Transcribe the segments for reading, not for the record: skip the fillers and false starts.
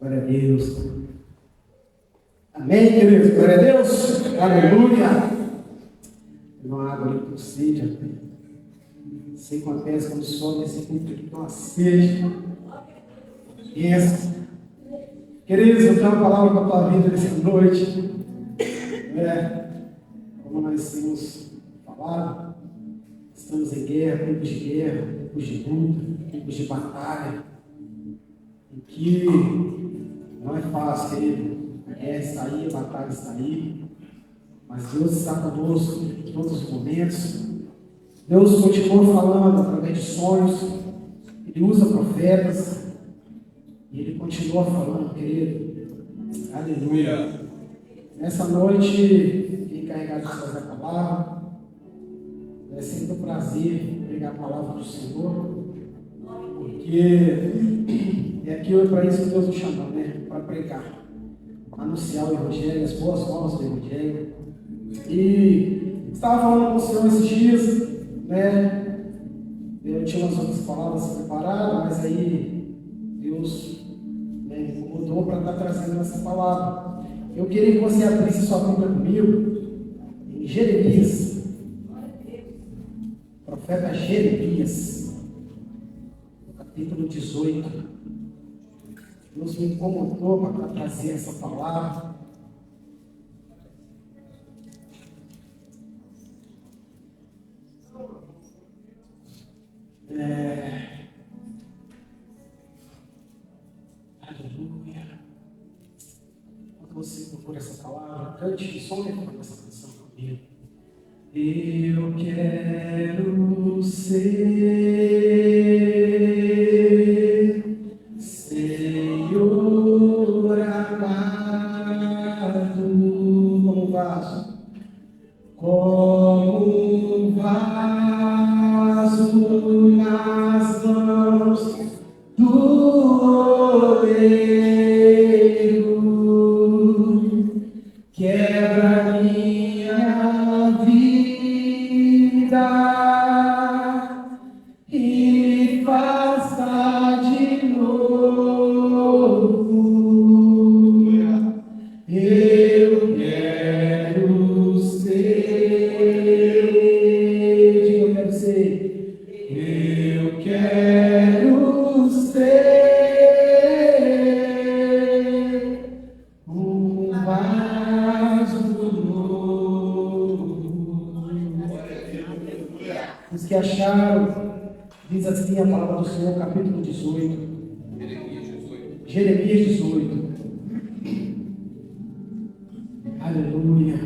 Glória a Deus. Amém, queridos? Glória a Deus. Aleluia. Uma água ali com sede. Isso acontece quando sobe esse culto aqui com uma sede. Isso. Queridos, eu tenho uma palavra para a tua vida nessa noite. Como nós temos falado, estamos em guerra, tempos de guerra, tempos de luta, tempos de batalha. Em que não é fácil, querido. A guerra está aí, a batalha está aí. Mas Deus está conosco em todos os momentos. Deus continua falando através de sonhos. Ele usa profetas. E Ele continua falando, querido. Aleluia. Nessa noite, fiquei encarregado de trazer a palavra. É sempre um prazer pregar a palavra do Senhor. Porque é aquilo para isso que Deus nos chamou, né? Para pregar. Anunciar o Evangelho, as boas novas do Evangelho. E estava falando com o Senhor esses dias, né? Eu tinha umas outras palavras preparadas, mas aí Deus me incomodou para estar trazendo essa palavra. Eu queria que você abrisse sua Bíblia comigo em Jeremias, profeta Jeremias, capítulo 18. Deus me incomodou para trazer essa palavra. Aleluia. Quando você procura essa palavra, cante só um refrão dessa canção comigo. Eu quero ser Senhor amado como vaso, nas mãos do oleiro, quebra minha vida e faça de novo. Eu quero ser, eu quero ser um vaso novo. Os que acharam, diz assim a palavra do Senhor, capítulo 18. Jeremias 18. Aleluia.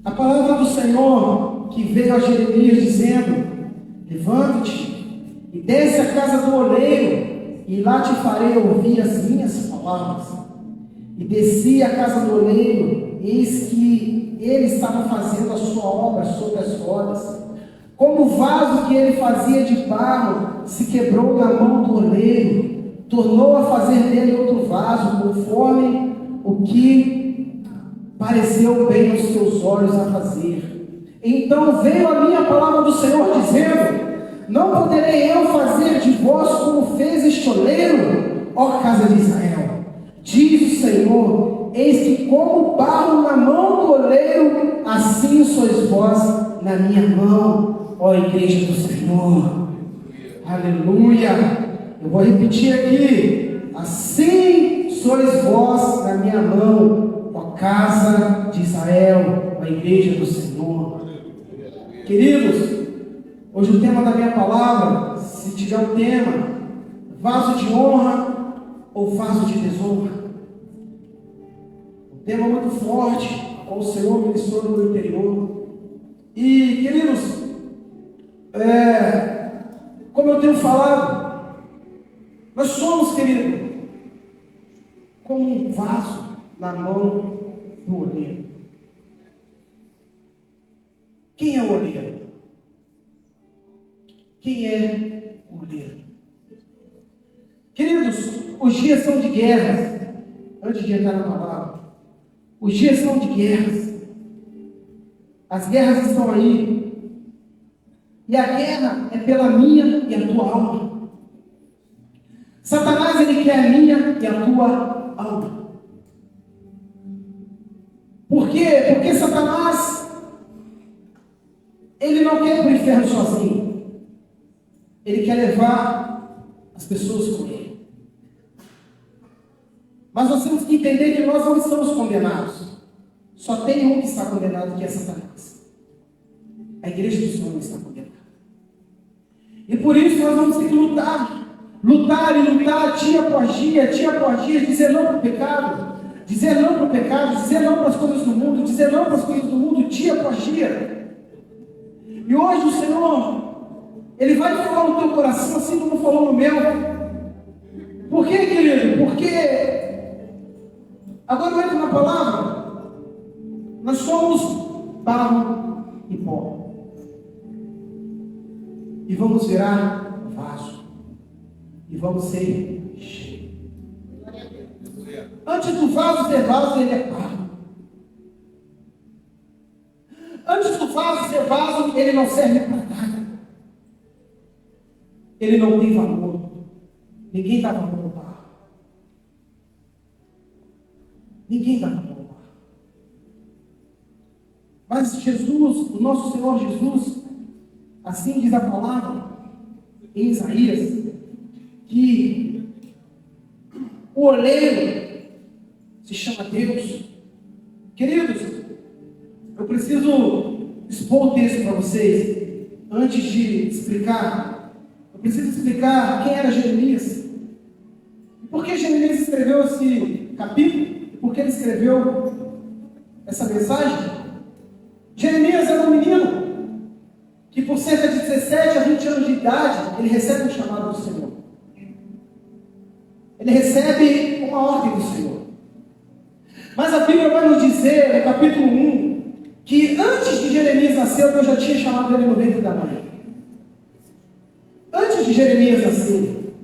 A palavra do Senhor que veio a Jeremias dizendo: levante-te e desce à casa do oleiro, e lá te farei ouvir as minhas palavras. E desci à casa do oleiro, eis que ele estava fazendo a sua obra sobre as rodas. Como o vaso que ele fazia de barro se quebrou na mão do oleiro, tornou a fazer dele outro vaso, conforme o que pareceu bem aos seus olhos a fazer. Então veio a minha palavra do Senhor dizendo: não poderei eu fazer de vós como fez este oleiro, ó casa de Israel? Diz o Senhor: eis que como barro na mão do oleiro, assim sois vós na minha mão, ó igreja do Senhor. Aleluia. Eu vou repetir aqui: assim sois vós na minha mão, ó casa de Israel, ó igreja do Senhor. Queridos, hoje o tema da minha palavra, se tiver um tema, vaso de honra ou vaso de desonra. Um tema muito forte, ao o Senhor ministrou no meu interior. E, queridos, como eu tenho falado, nós somos, querido, como um vaso na mão do oleiro. Quem é o oleiro? Quem é o oleiro? Queridos, os dias são de guerras. Antes de entrar na palavra, os dias são de guerras. As guerras estão aí. E a guerra é pela minha e a tua alma. Satanás, ele quer a minha e a tua alma. Por quê? Porque Satanás, ele não quer ir para o inferno sozinho. Ele quer levar as pessoas com ele. Mas nós temos que entender que nós não estamos condenados. Só tem um que está condenado, que é Satanás. A igreja do Senhor não está condenada. E por isso nós vamos ter que lutar. Lutar e lutar dia após dia, dizer não para o pecado. Dizer não para o pecado, dizer não para as coisas do mundo, dizer não para as coisas do mundo, dia após dia. E hoje o Senhor, Ele vai falar no teu coração, assim como falou no meu. Por quê, querido? Porque, agora eu entro na palavra, nós somos barro e pó. E vamos virar vaso. E vamos ser cheios. Antes do vaso ser vaso, ele é barro. Antes do vaso ser vaso, ele não serve para nada. Ele não tem valor. Ninguém dá valor ao barro. Ninguém dá valor ao barro. Mas Jesus, o nosso Senhor Jesus, assim diz a palavra em Isaías, que o oleiro se chama Deus. Queridos, eu preciso expor o texto para vocês. Antes de explicar, eu preciso explicar quem era Jeremias. E por que Jeremias escreveu esse capítulo? E por que ele escreveu essa mensagem? Jeremias era um menino que por cerca de 17 a 20 anos de idade, ele recebe um chamado do Senhor. Ele recebe uma ordem do Senhor. Mas a Bíblia vai nos dizer, no capítulo 1, que antes de Jeremias nascer, Deus já tinha chamado ele no ventre da mãe. Antes de Jeremias nascer.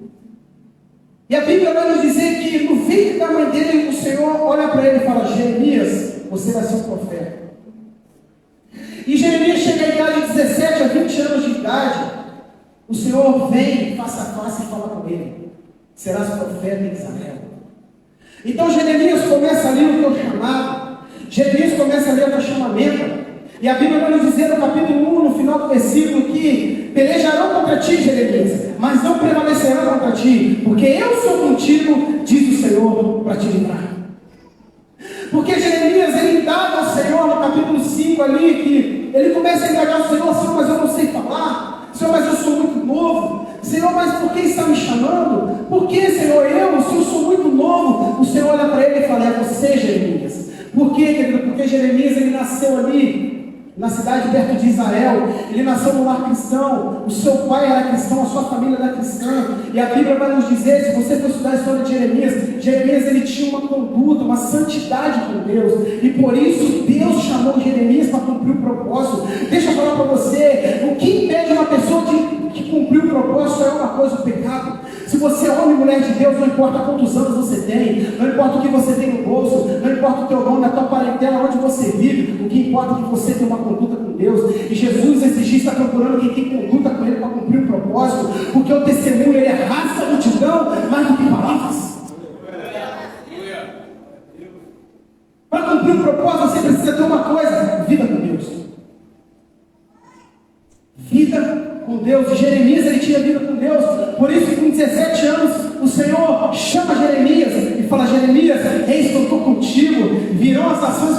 E a Bíblia vai nos dizer que no ventre da mãe dele, o Senhor olha para ele e fala: Jeremias, você vai ser um profeta. E Jeremias chega à idade de 17 a 20 anos de idade. O Senhor vem face a face e fala com ele: serás profeta em Israel. Então Jeremias começa ali o teu chamado. Jeremias começa ali o teu chamamento. E a Bíblia vai nos dizer no capítulo 1, no final do versículo, que pelejarão contra ti, Jeremias, mas não prevalecerão contra ti, porque eu sou contigo, diz o Senhor, para te livrar. Porque Jeremias, ele indaga ao Senhor no capítulo 5 ali, que ele começa a indagar ao Senhor: Senhor, mas eu não sei falar. Senhor, mas eu sou muito novo. Senhor, mas por que está me chamando? Por que, Senhor, se eu sou muito novo? O Senhor olha para ele e fala: é você, Jeremias. Por quê, querido? Porque Jeremias, ele nasceu ali, na cidade perto de Israel. Ele nasceu num lar cristão. O seu pai era cristão, a sua família era cristã. E a Bíblia vai nos dizer, se você for estudar a história de Jeremias, ele tinha uma conduta, uma santidade com Deus. E por isso Deus chamou Jeremias para cumprir o propósito. Deixa eu falar para você, o que impede uma pessoa de cumprir o propósito é uma coisa: o pecado. Se você é homem e mulher de Deus, não importa quantos anos você tem, não importa o que você tem no bolso, não importa o teu nome, a tua parentela, onde você vive, o que importa é que você tem uma conduta com Deus. E Jesus esses dias está procurando quem tem conduta com Ele para cumprir o propósito, porque o testemunho, ele arrasta a multidão mais do que palavras. Para cumprir o propósito, você precisa ter uma coisa: vida com Deus. Vida com Deus. E Jeremias, ele tinha vida com Deus. Por isso, com 17 anos, o Senhor chama Jeremias e fala: Jeremias, eis que eu estou contigo. Virão as nações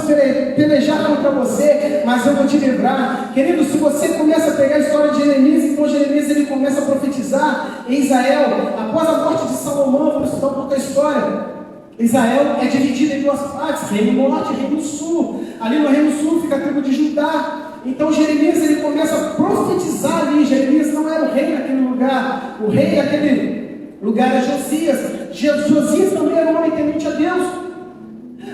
pelejar contra você, mas eu vou te livrar. Querido, se você começa a pegar a história de Jeremias, então Jeremias, ele começa a profetizar em Israel. Após a morte de Salomão, vamos estudar um pouco a história. Israel é dividido em duas partes: reino norte e reino sul. Ali no reino sul fica a tribo de Judá. Então Jeremias, ele começa a profetizar ali. Jeremias não era o rei naquele lugar. O rei daquele lugar era Josias. Josias também era um homem temente a Deus.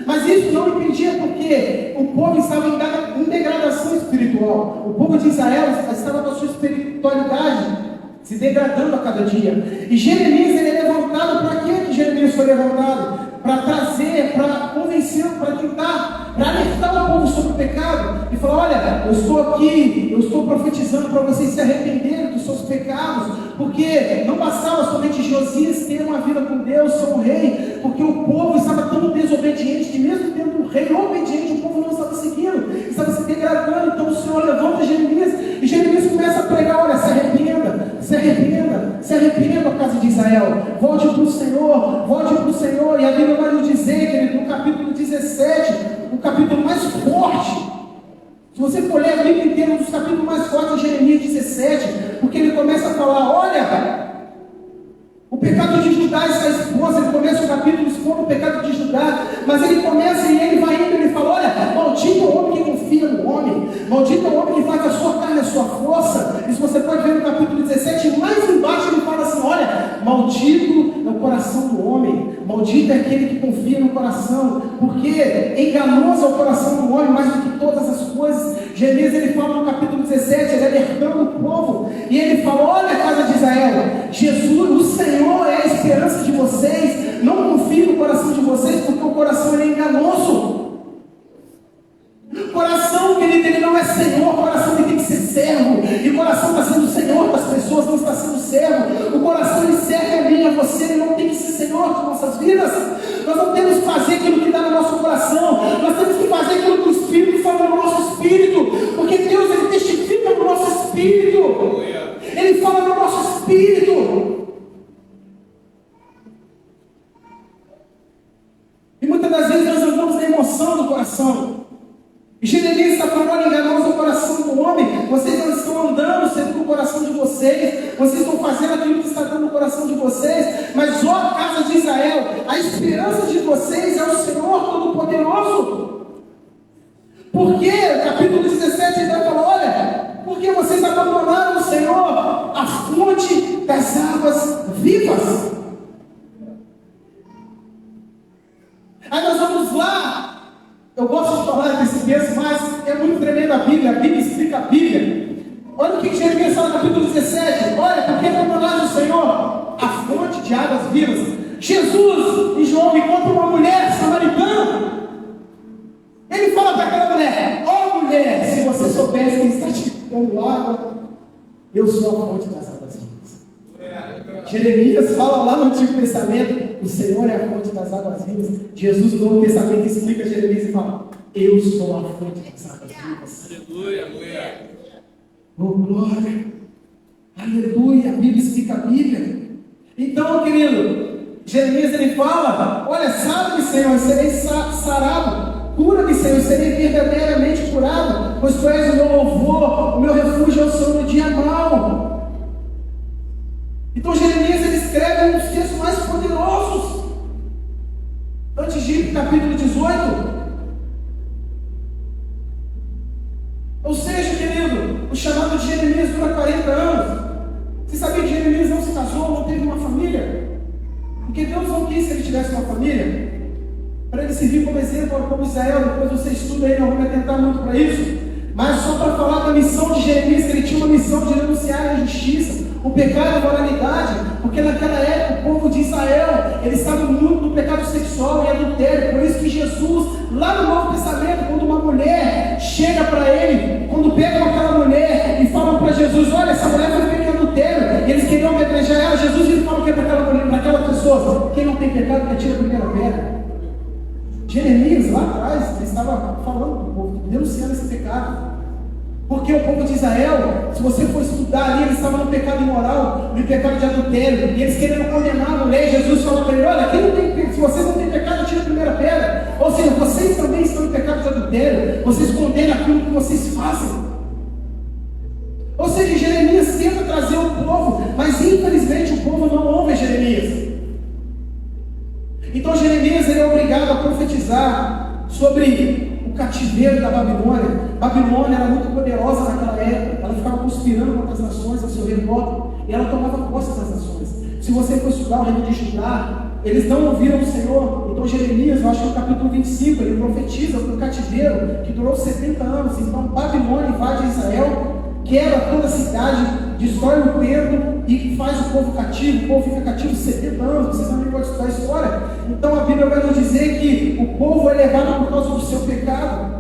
Mas isso não impedia, porque o povo estava em degradação espiritual. O povo de Israel estava na sua espiritualidade se degradando a cada dia. E Jeremias, ele é levantado. Para que Jeremias foi levantado? Para trazer, para convencer, para tentar, para alertar o povo sobre o pecado. E falar: olha, eu estou aqui, eu estou profetizando para vocês se arrependerem dos seus pecados. Porque não bastava somente Josias ter uma vida com Deus, sou um rei, porque o povo estava tão desobediente que mesmo tendo um rei obediente, o povo não estava seguindo, estava se degradando. Então o Senhor levanta Jeremias, e Jeremias começa a pregar: olha, se arrependa, se arrependa, se arrependa, a casa de Israel, volte para o Senhor, volte para o Senhor. E a Bíblia vai nos dizer, querido, no capítulo 17, o capítulo mais forte. Se você for ler a Bíblia inteira, um dos capítulos mais fortes é Jeremias 17, porque ele começa a falar: olha, o pecado de Judá está exposto. Ele começa o capítulo expondo o pecado de Judá, mas ele começa e ele vai indo, ele fala: olha, maldito o homem que confia no homem, maldito o homem que faz a sua carne a sua força. Isso você pode ver no capítulo 17, mais embaixo ele fala assim: olha, maldito é o coração do homem, maldito é aquele que confia no coração, porque enganoso é o coração do homem mais do que todas as coisas. Jeremias, ele fala no capítulo 17, ele alertando o povo, e ele fala: olha, casa de Israel, Jesus, o Senhor é a esperança de vocês, não confie no coração de vocês, porque o coração ele é enganoso. O coração, querido, ele não é Senhor, o coração ele tem que ser servo, e o coração está sendo Senhor das pessoas, não está sendo servo. O coração ele serve a mim e a você, ele não tem que ser Senhor de nossas vidas. Nós não temos que fazer aquilo que dá no nosso coração, nós temos que fazer aquilo que o Espírito fala no nosso espírito, porque Deus ele testifica no nosso espírito, ele fala no nosso espírito. E muitas das vezes nós andamos na emoção do coração. E Jeremias está falando: enganoso o coração do homem. Vocês não estão andando segundo o coração de vocês, vocês estão fazendo aquilo que está dando no coração de vocês. Mas ó, casa de Israel, a esperança de vocês é o Senhor Todo-Poderoso. Porque, capítulo 17, ele vai falar: olha, porque vocês abandonaram o Senhor, a fonte das águas vivas. Aí nós vamos lá. Eu gosto de falar desse texto, mas é muito tremendo a Bíblia explica a Bíblia. Olha o que Jeremias fala no capítulo 17: olha, porque abandonaram o Senhor, a fonte de águas vivas. Jesus, em João, encontra uma mulher samaritana. Ele fala para aquela mulher: ó mulher, se você soubesse quem está te dando água, eu sou a fonte das águas vivas. Jeremias fala lá no Antigo Testamento: o Senhor é a fonte das águas vivas. Jesus no Novo Testamento explica Jeremias e fala: eu sou a fonte das águas vivas. Aleluia, aleluia. Oh glória, aleluia. A Bíblia explica a Bíblia. Então, querido, Jeremias ele fala: olha, sabe, Senhor, serei sarado. Cura-me, Senhor, serei verdadeiramente curado, pois tu és o meu louvor, o meu refúgio é o Senhor no dia mau. Então Jeremias ele escreve um dos textos mais poderosos. Antes de ir para o capítulo 18. Ou seja, querido, o chamado de Jeremias dura 40 anos. Você sabia que Jeremias não se casou, não teve uma família? Porque Deus não quis que ele tivesse uma família, para ele servir como exemplo ao povo de Israel. Depois você estuda aí, não vou me atentar muito para isso, mas só para falar da missão de Jeremias, que ele tinha uma missão de denunciar a injustiça, o pecado e a moralidade, porque naquela época o povo de Israel, eles estavam muito no pecado sexual e adultério. Por isso que Jesus, lá no Novo Testamento, quando uma mulher chega para ele, quando pegam aquela mulher e falam para Jesus: olha, essa mulher foi feita em adultério, e eles queriam apedrejar ela, Jesus ele fala o que para aquela mulher, para aquela pessoa: quem não tem pecado, que atira a primeira pedra. Jeremias, lá atrás, ele estava falando do povo, denunciando esse pecado. Porque o povo de Israel, se você for estudar ali, eles estavam no pecado imoral, no pecado de adultério, e eles queriam condenar a mulher. Jesus falou para ele: olha, quem não tem, se vocês não têm pecado, tira a primeira pedra. Ou seja, vocês também estão em pecado de adultério, vocês condenam aquilo que vocês fazem. Ou seja, Jeremias tenta trazer o povo, mas infelizmente o povo não ouve Jeremias. Então Jeremias ele é obrigado a profetizar sobre o cativeiro da Babilônia. Babilônia era muito poderosa naquela época, ela ficava conspirando contra as nações ao seu redor, e ela tomava posse das nações. Se você for estudar o reino de Judá, eles não ouviram o Senhor. Então Jeremias, eu acho que no capítulo 25, ele profetiza para o cativeiro que durou 70 anos. Então Babilônia invade Israel, quebra toda a cidade, destrói o templo e faz o povo cativo. O povo fica cativo 70 anos. Vocês também podem estudar a história. Então a Bíblia vai nos dizer que o povo é levado por causa do seu pecado.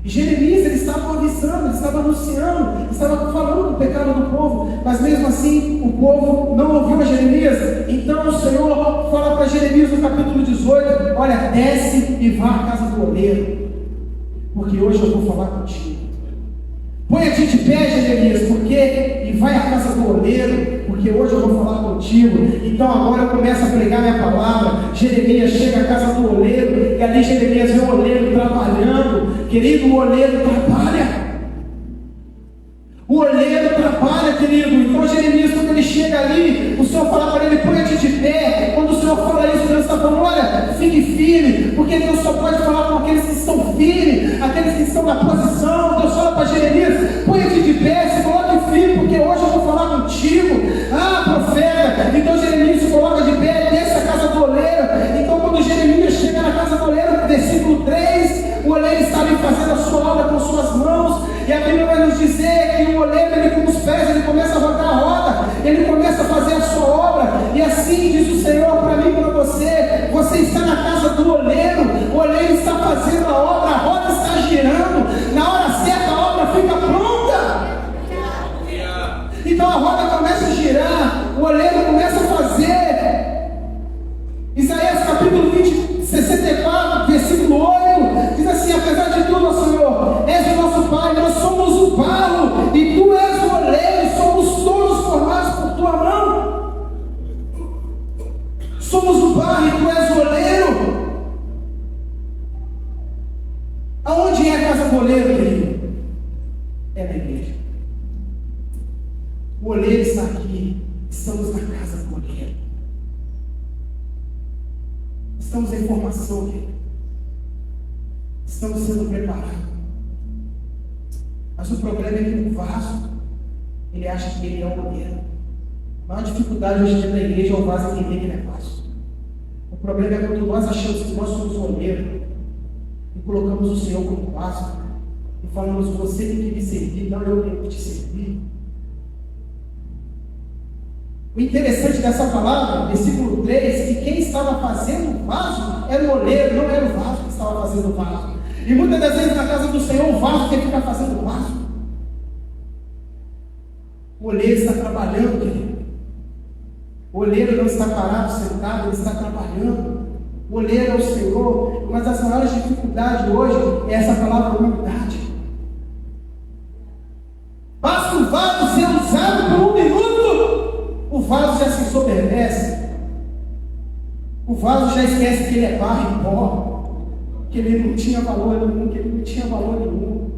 E Jeremias ele estava avisando, ele estava anunciando, ele estava falando do pecado do povo, mas mesmo assim o povo não ouviu a Jeremias. diz no capítulo 18, olha, desce e vá à casa do oleiro, porque hoje eu vou falar contigo. Põe-te de pé, Jeremias, e vai à casa do oleiro, porque hoje eu vou falar contigo. Então agora eu começo a pregar minha palavra. Jeremias chega à casa do oleiro, e ali Jeremias vê o oleiro trabalhando. Querido, o oleiro trabalha. O oleiro trabalha, querido. Então Jeremias, quando ele chega ali, o Senhor fala para ele, põe-te de pé. Quando o Senhor fala isso, Deus está falando, olha, fique firme, porque Deus só pode falar com aqueles que estão firmes, aqueles que estão na posição. Deus fala para Jeremias, põe-te de pé, se coloque firme, porque hoje eu vou falar contigo. Ah, profeta. Então Jeremias se coloca de pé, desce a casa do oleiro. Então quando Jeremias chega na casa do oleiro, versículo 3, o oleiro está ali fazendo a sua obra com suas mãos, e a Bíblia vai nos dizer que o oleiro, ele com os pés, ele começa a rodar a roda, ele começa a fazer a sua obra, e assim diz o Senhor para mim e para você, você está na casa do oleiro, o oleiro está fazendo a obra, a roda está girando, na hora certa a obra fica pronta. Então a roda começa a girar, o oleiro começa a fazer. Isaías capítulo 64, versículo 8, diz assim, apesar de tudo, ó Senhor, és o nosso Pai, nós somos o barro, e tu és o oleiro, somos todos formados por tua mão. Somos o barro e tu és o oleiro. Aonde é a casa do oleiro, querido? É na igreja. O oleiro está aqui, estamos na casa do oleiro. Estamos em formação, querido. Estamos sendo preparados. Mas o problema é que o vaso, ele acha que ele é o oleiro. A maior dificuldade hoje em dia da igreja é o vaso entender que ele é vaso. O problema é quando nós achamos que nós somos o oleiro e colocamos o Senhor como vaso e falamos, você tem que me servir, não eu tenho que te servir. O interessante dessa palavra, versículo 3, que quem estava fazendo o vaso era o oleiro, não era o vaso que estava fazendo o vaso. E muitas das vezes na casa do Senhor, o vaso tem que ficar fazendo o vaso. O oleiro está trabalhando, querido. O oleiro não está parado, sentado, ele está trabalhando. O oleiro é o Senhor. Uma das maiores dificuldades hoje é essa palavra humildade. Basta o vaso ser usado por um minuto, o vaso já se ensoberbece. O vaso já esquece que ele é barro e pó, que ele não tinha valor nenhum, que ele não tinha valor nenhum.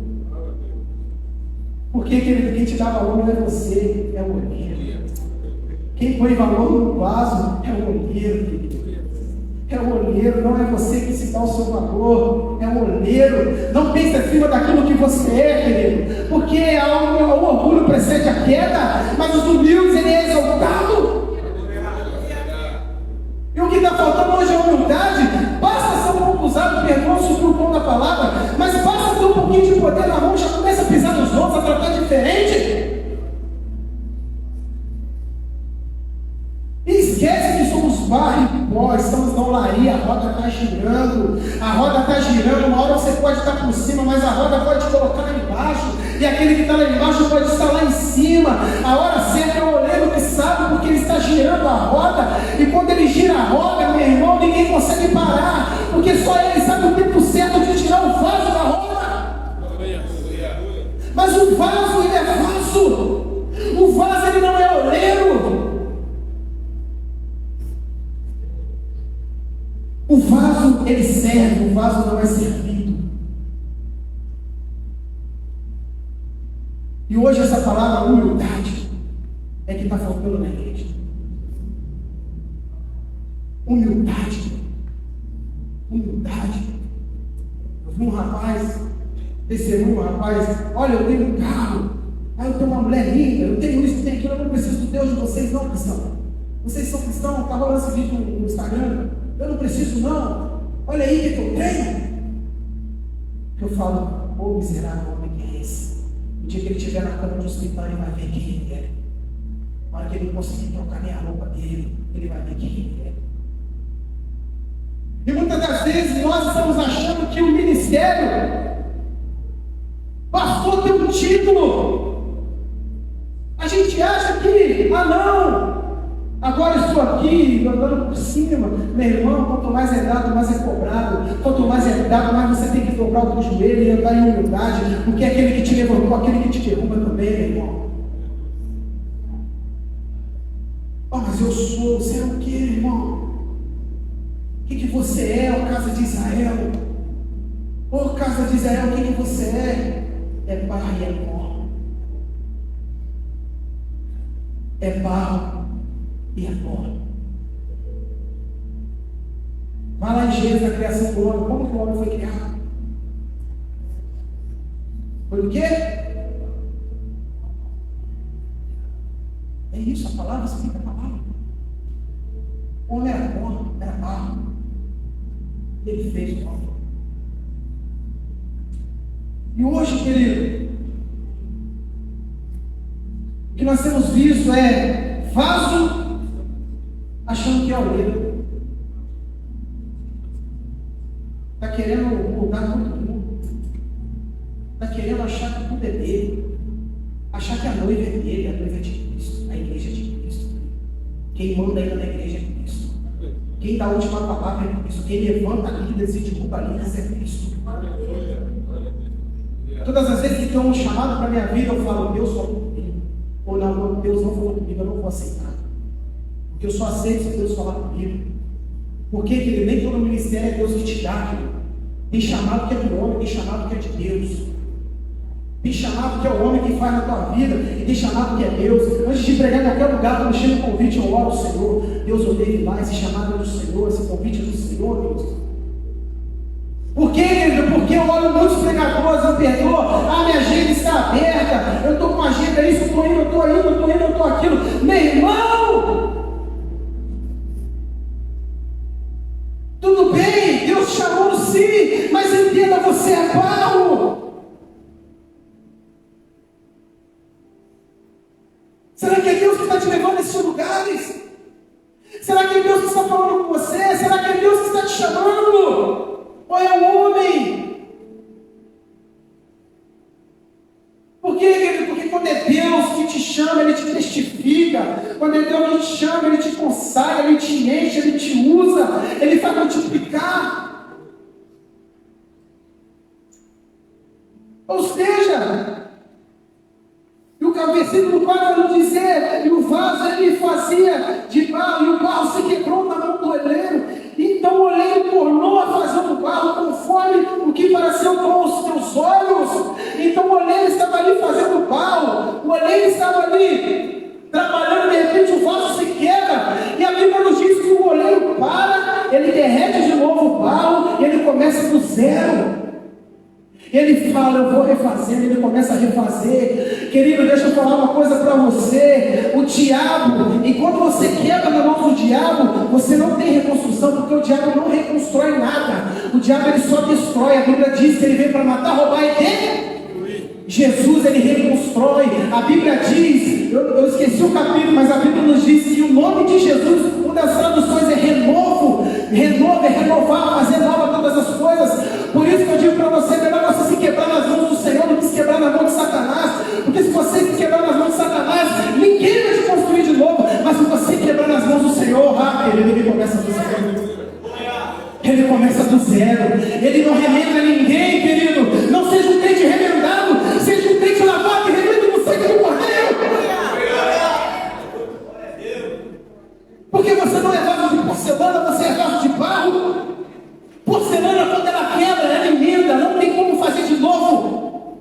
Porque, querido, quem te dá valor não é você, é o oleiro. Quem põe valor no vaso é o oleiro, querido. É o oleiro, não é você que se dá o seu valor, é o oleiro. Não pense acima daquilo que você é, querido, porque o orgulho precede a queda, mas os humildes ele é exaltado. E o que está faltando hoje é a humildade. Basta ser um pouco usado, perdão, sobre o pão da palavra, mas basta ter um pouquinho de poder na mão, já começa a pisar nos outros, a tratar diferente. E esquece que somos barro e pó, estamos na olaria, a roda está girando, uma hora você pode estar por cima, mas a roda pode te colocar lá embaixo, e aquele que está lá embaixo pode estar lá em cima. A hora certa é o oleiro que sabe, porque ele está girando a roda, e quando ele gira a roda, meu irmão, ninguém consegue parar, porque só ele sabe o tempo certo de tirar o vaso da roda. Mas o vaso, ele é vaso, o vaso ele não é oleiro. O vaso, ele serve, o vaso não é servido. E hoje essa palavra humildade é que está faltando na igreja. Humildade. Eu vi um rapaz, testemunho, olha, eu tenho um carro, eu tenho uma mulher linda, eu tenho isso, eu tenho aquilo, eu não preciso do Deus de vocês não, cristão. Vocês são cristãos, está rolando esse vídeo no Instagram. Eu não preciso não, olha aí o que eu tenho. Eu falo, ô miserável homem que é esse? O dia que ele estiver na cama de hospital, ele vai ver quem ele é. Na hora que ele não conseguir trocar nem a roupa dele, ele vai ver quem ele é. E muitas das vezes nós estamos achando que o ministério bastou ter um título. A gente acha que, Agora estou aqui, andando por cima. Meu irmão, quanto mais é dado, mais é cobrado. Quanto mais é dado, mais você tem que dobrar o teu joelho e andar em humildade. Porque aquele que te levantou, aquele que te derruba também, meu irmão. Oh, mas eu sou, você é o quê, irmão? O que você é, ó casa de Israel? Ô casa de Israel, o que você é? É barro e é pó. É barro e é pó. Vai lá em Gênesis, na criação do homem. Como que o homem foi criado? Foi do quê? É isso, a palavra significa a palavra. O homem era pó, era barro. Ele fez o homem. E hoje, querido, o que nós temos visto é vaso achando que é oleiro. Está querendo mudar todo mundo. Está querendo achar que tudo é dele. Achar que a noiva é dele, a noiva é de Cristo, a igreja é de Cristo. Quem manda ainda na igreja é Cristo. Quem dá a última palavra é Cristo. Quem levanta líderes e derruba líderes é Cristo. Todas as vezes que tem um chamado para a minha vida, eu falo, Deus falou comigo. Ou não, Deus não falou comigo, eu não vou aceitar. Porque eu só aceito se Deus falar comigo. Porque querido, nem todo ministério é Deus que te dá, querido. Tem chamado que é do homem, tem chamado que é de Deus. Tem chamado que é o homem que faz na tua vida, e tem chamado que é Deus. Antes de pregar em qualquer lugar, quando chega um convite, eu oro ao Senhor. Deus, eu dei lá, esse chamado é do Senhor, esse convite é do Senhor, Deus. Por quê, querido? Porque eu olho muitos pregadores, eu perdoo, minha agenda está aberta, eu estou com a agenda, isso, eu estou indo, eu estou indo, eu estou indo, eu estou aquilo. Meu irmão, tudo bem, Deus chamou sim, mas entenda, você é barro. Será que é Deus que está te levando a esses lugares? Será que é Deus que está falando com você? Será que é Deus que está te chamando? Ou é o homem? Por quê, querido? Porque quando é Deus que te chama, Ele te testifica. Quando é Deus que te chama, Ele te consagra, Ele te enche, Ele te usa, Ele faz multiplicar. Ou seja, e o versículo 4 vai nos dizer, e o vaso ele fazia de barro, e o barro se quebrou na mão do oleiro. Então o oleiro tornou a fazer o barro conforme o que pareceu com os teus olhos. Então o oleiro estava ali fazendo o barro, o oleiro estava ali trabalhando, de repente o vaso se quebra, e a Bíblia nos diz que o oleiro para, ele derrete de novo o barro, e ele começa do zero. Ele fala, eu vou refazendo, ele começa a refazer. Querido, deixa eu falar uma coisa para você. O diabo, enquanto você quebra na mão do diabo, você não tem reconstrução, porque o diabo não reconstrói nada. O diabo ele só destrói. A Bíblia diz que ele veio para matar, roubar e destruir. Jesus ele reconstrói. A Bíblia diz, eu esqueci o capítulo, mas a Bíblia nos diz que o nome de Jesus, uma das traduções é renovo. Renovo é renovar, fazer nova todas as coisas. Por isso que eu digo para você, melhor você se quebrar nas mãos do Senhor do que se quebrar na mão de Satanás. Porque se você se quebrar nas mãos de Satanás, ninguém vai te construir de novo. Mas se você quebrar nas mãos do Senhor, querido, ele começa do zero. Ele começa do zero. Ele não remenda ninguém, querido. Não seja um crente remendado, seja um crente lavado e remenda no sangue do Cordeiro. Porque você não é vaso de porcelana, você é vaso de barro. Porcelana, quando ela quebra, ela emenda, não tem como fazer de novo.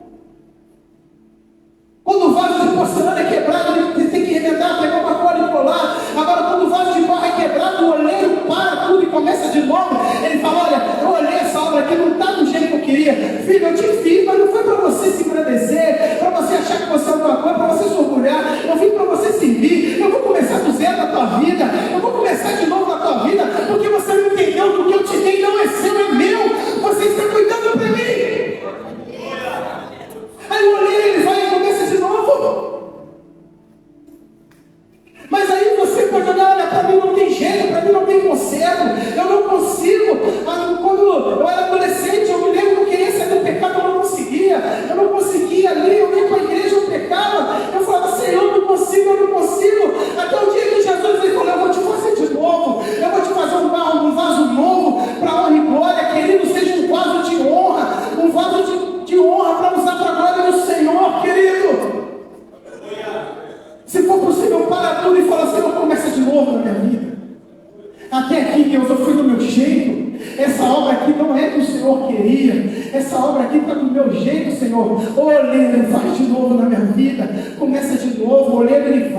Quando o vaso de porcelana é quebrado, ele tem que remendar, pegar uma cola e colar. Agora, quando o vaso de barro é quebrado, o oleiro para tudo e começa de novo. Ele fala, olha, eu olhei essa obra aqui, não está do jeito que eu queria. Filho, eu te fiz, mas não foi para você se agradecer, para você achar que você é alguma coisa, para você se orgulhar. Eu vim para você servir. Eu vou começar do zero na tua vida. Eu vou começar de novo na tua vida, porque você não entendeu que o que eu te dei não é seu, é meu. Você está cuidando para mim. Aí o oleiro ele vai e começa de novo. Mas aí você pode olhar, olha, para mim não tem jeito, para mim não tem conserto, eu não consigo. Quando eu era adolescente, eu me lembro que eu queria sair do pecado, eu não conseguia ali, eu ia para a igreja, eu pecava, eu falava, Senhor, eu não consigo, até o dia que Jesus ele falou, Até aqui, Deus, eu fui do meu jeito. Essa obra aqui não é que o Senhor queria. Essa obra aqui está do meu jeito, Senhor. O oleiro, faz de novo na minha vida. Começa de novo. O oleiro, ele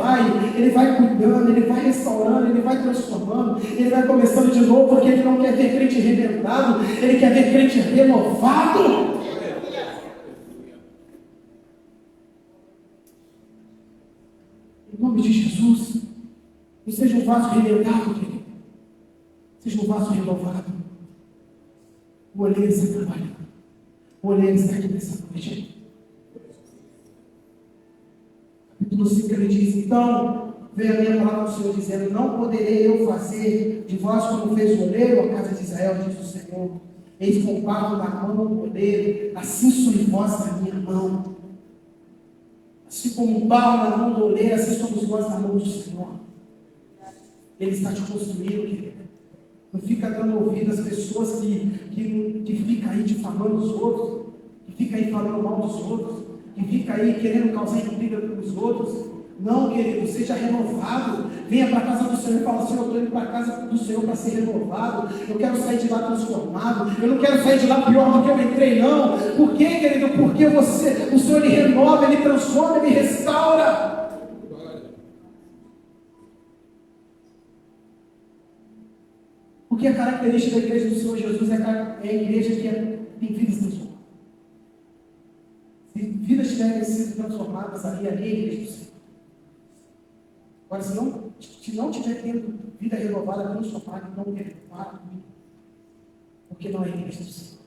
vai cuidando, ele vai restaurando, ele vai transformando, ele vai começando de novo, porque ele não quer ver crente arrebentado, ele quer ver crente renovado. Em nome de Jesus, não seja um vaso remendado, querido. Seja um vaso renovado. O oleiro está trabalhando. O oleiro está aqui nessa noite. Capítulo 5 ele diz: então veio a minha palavra do Senhor dizendo: não poderei eu fazer de vós como fez o oleiro, a casa de Israel, diz o Senhor. Eis com o barro na mão do oleiro, assim sois vós na minha mão. Assim como um barro na mão do oleiro, assim somos nós na mão do Senhor. Ele está te construindo, querido. Não fica dando ouvido às pessoas que ficam aí difamando os outros, que ficam aí falando mal dos outros, que ficam aí querendo causar intriga com os outros. Não, querido, seja renovado. Venha para a casa do Senhor e fala: Senhor, eu estou indo para a casa do Senhor para ser renovado. Eu quero sair de lá transformado. Eu não quero sair de lá pior do que eu entrei, não. Por quê, querido? Porque o Senhor, ele renova, ele transforma, ele restaura. Porque a característica da igreja do Senhor Jesus é a igreja que tem vidas transformadas. Se vidas tiverem sido transformadas ali, ali é a igreja do Senhor. Agora, se não tiver tendo vida renovada, transformada, não renovada, porque não é a igreja do Senhor.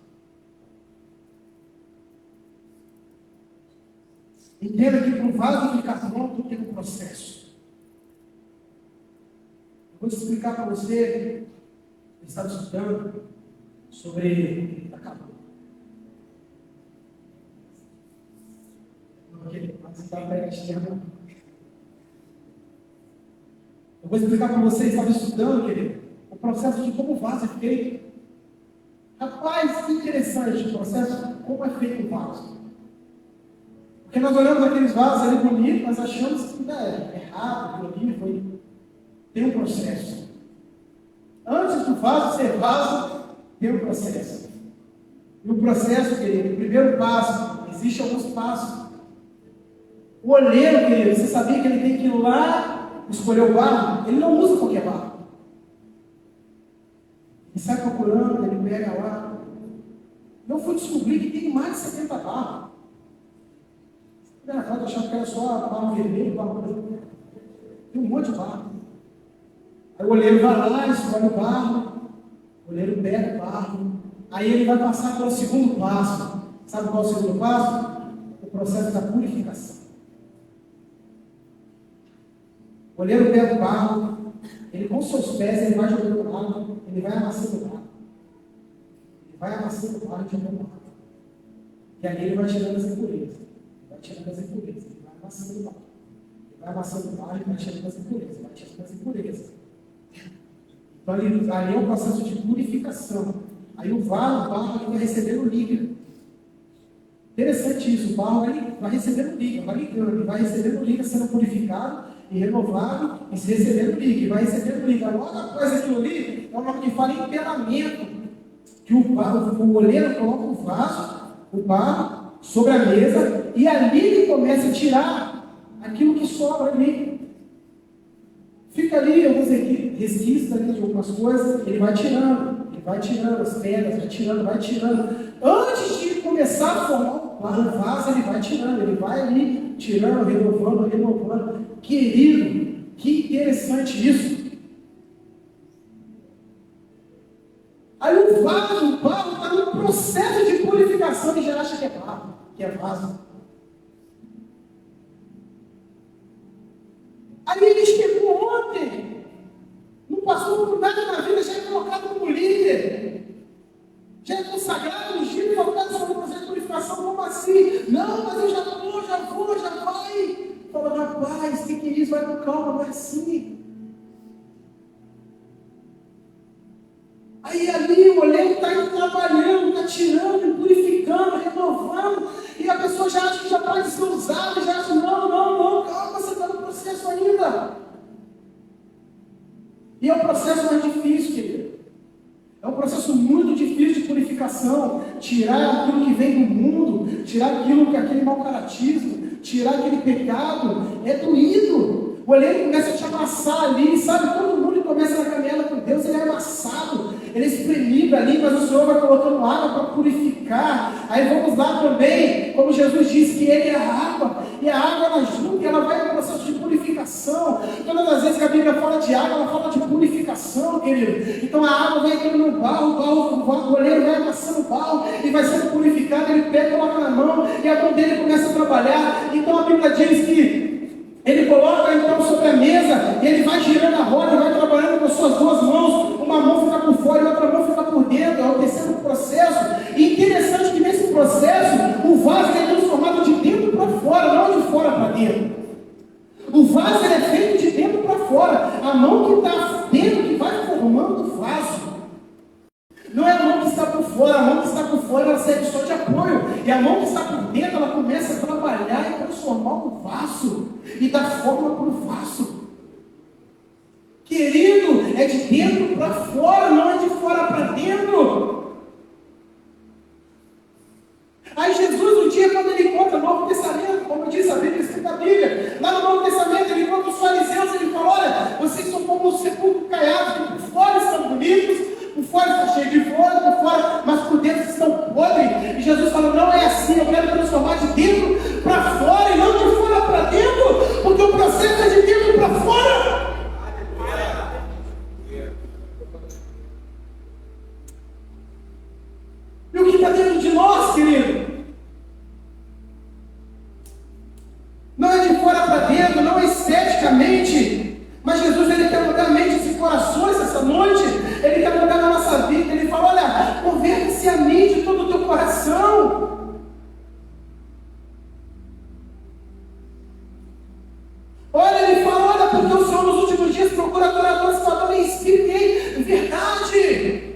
Entenda que para o vaso ficar pronto tem um processo. Eu vou te explicar para você. Eu estava estudando sobre. Acabou. Eu vou explicar para você, estava estudando, querido, o processo de como o vaso é feito. Rapaz, que interessante o processo, como é feito o vaso. Porque nós olhamos aqueles vasos ali bonitos, nós achamos que é errado, bonito, tem um processo. Antes do vaso ser vaso, tem um processo. E o processo, querido, o primeiro passo, existe alguns passos. O oleiro, querido, você sabia que ele tem que ir lá escolher o barro? Ele não usa qualquer barro. Ele sai procurando, ele pega lá. Eu fui descobrir que tem mais de 70 barros. Eu achava que era só barro vermelho, barro branco. Tem um monte de barro. Aí o oleiro vai lá, escolhe o barro. O oleiro pega o barro. Aí ele vai passar pelo segundo passo. Sabe qual é o segundo passo? O processo da purificação. O oleiro pega o barro, ele com seus pés, ele vai jogando o barro, ele vai amassando o barro. Ele vai amassando o barro e jogando o barro. E ali ele vai tirando as impurezas. Ele vai tirando as impurezas. Ele vai amassando o barro. Ele vai amassando o barro e vai tirando as impurezas. Vai tirando as impurezas. Então ali é um processo de purificação. Aí o barro ele vai recebendo líquido. Interessante isso, o barro vai recebendo líquido, vai ligando, ele vai recebendo líquido, sendo purificado e renovado, e se recebendo líquido, vai recebendo líquido. Logo após aquilo ali, é o nome que fala em empelamento, que o oleiro coloca o barro sobre a mesa, e ali ele começa a tirar aquilo que sobra ali. Fica ali alguns resquícios ali de algumas coisas, ele vai tirando as pedras, vai tirando. Antes de começar a formar o vaso, ele vai tirando, ele vai ali tirando, renovando. Querido, que interessante isso. Aí o barro está no processo de purificação e já acha que é barro, que é vaso. Aí ele chegou ontem, não passou por nada na vida, já é colocado como líder, já é consagrado, ungido, colocado sobre o processo de purificação. Como assim? Não, mas eu já vou, já vai. Fala, rapaz, o que é isso? Vai com calma, não é assim. Aí ali o oleiro está trabalhando, está tirando, purificando, renovando, e a pessoa já acha que já pode ser usada, já acha, não, calma, você está no processo ainda. E é o processo mais difícil. purificação, tirar aquilo que vem do mundo, tirar aquele mau caratismo, tirar aquele pecado, é doído. O oleiro começa a te amassar ali, sabe? Todo mundo que começa na caminhada com Deus, ele é amassado, ele é espremido ali, mas o Senhor vai colocando água para purificar. Aí vamos lá também, como Jesus disse que Ele é a água, e a água ela junta, ela vai no processo de purificação. Todas as vezes que a Bíblia fala de água, ela fala de purificação, querido. Então a água vai entrando no barro, o oleiro vai amassando o barro, e vai sendo purificado, ele pega, coloca na mão, e a mão dele começa a trabalhar. Então a Bíblia diz que ele coloca então sobre a mesa, e ele vai girando a roda, vai trabalhando com as suas duas mãos, uma mão fica por fora e outra mão fica por dentro, é o terceiro processo. E interessante que nesse processo, o vaso é transformado de dentro para fora, não de fora para dentro. O vaso é feito de dentro para fora, a mão que está dentro que vai formando o vaso. Não é a mão que está por fora, a mão que está por fora ela serve só de apoio, e a mão que está por dentro ela começa a trabalhar e transformar o vaso, e dar forma para o vaso. Querido, é de dentro para fora, não é de fora para dentro. Aí Jesus, um dia, quando ele encontra o Novo Testamento, como diz a Bíblia, escrita a Bíblia, lá no Novo Testamento, ele encontra os fariseus, ele fala: olha, vocês são como um sepulcro caiado, que por fora estão bonitos, por fora está cheio de flores, por fora, mas por dentro estão podres. E Jesus fala: não é assim, eu quero transformar de dentro para fora e não de fora para dentro, porque o processo é de dentro para fora. E o que está dentro de nós, querido? Não é de fora para dentro, não é esteticamente, mas Jesus ele quer mudar mentes e corações essa noite. Ele quer mudar na nossa vida. Ele fala: olha, converta-se a mim de todo o teu coração. Olha, ele fala: olha, porque o Senhor nos últimos dias procura adoradores que adoram em espírito e em verdade.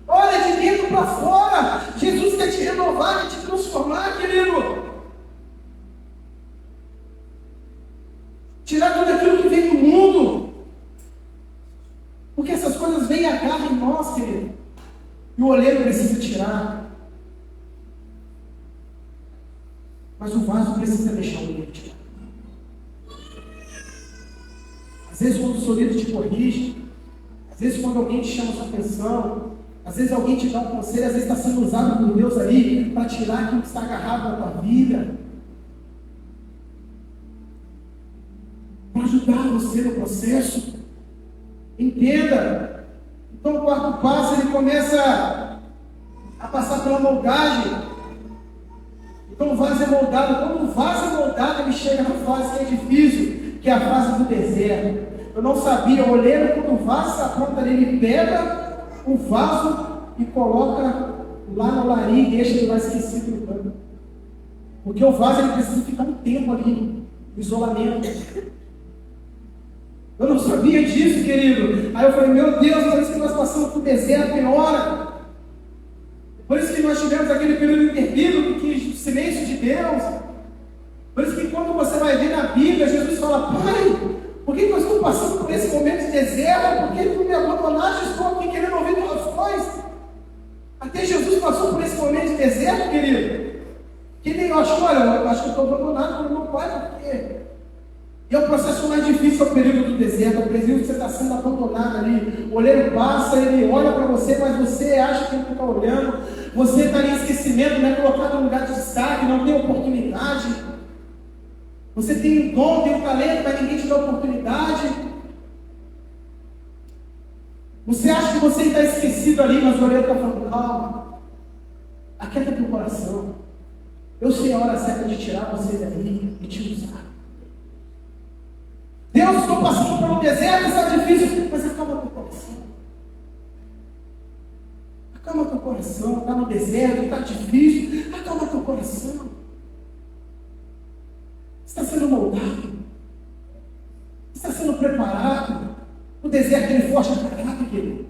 Olha, de dentro para fora, Jesus quer te renovar, quer te transformar, querido. Tirar tudo aquilo que vem do mundo. Porque essas coisas vêm e agarram em nós, querido. E o oleiro precisa tirar. Mas o vaso precisa deixar o oleiro tirar. Às vezes quando o oleiro te corrige, às vezes quando alguém te chama a sua atenção, às vezes alguém te dá um conselho, às vezes está sendo usado por Deus ali para tirar aquilo que está agarrado na tua vida, para ajudar você no processo. Entenda. Então o quarto passo, ele começa a passar pela moldagem. Então o vaso é moldado. Quando o vaso é moldado, ele chega na fase que é difícil, que é a fase do deserto. Eu não sabia, o oleiro, quando o vaso está pronto ali, ele pega o vaso e coloca lá no larim e deixa ele lá esquecido no canto. Porque o vaso ele precisa ficar um tempo ali, no isolamento. Eu não sabia disso, querido. Aí eu falei: meu Deus, por isso que nós passamos por deserto em hora. Por isso que nós tivemos aquele período interbíblico, que silêncio de Deus. Por isso que quando você vai ver na Bíblia, Jesus fala: pai, por que nós estamos passando por esse momento de deserto? Por que tu me abandonaste? Estou aqui querendo ouvir tuas voz. Até Jesus passou por esse momento de deserto, querido. Que ele achou: olha, eu acho que eu estou abandonado pelo meu pai, porque... E é o processo mais difícil, é o período do deserto, é o período que você está sendo abandonado ali. O oleiro passa, ele olha para você, mas você acha que ele está olhando. Você está em esquecimento, não é colocado no lugar de destaque, não tem oportunidade. Você tem um dom, tem um talento, mas ninguém te dá oportunidade. Você acha que você está esquecido ali, mas o oleiro está falando: calma, aquieta teu coração. Eu sei a hora certa de tirar você dali e te usar. Deus, estou passando por um deserto, está difícil, mas acalma teu coração. Acalma teu coração, está no deserto, está difícil, acalma teu coração. Está sendo moldado, está sendo preparado. O deserto ele forja caráter, querido.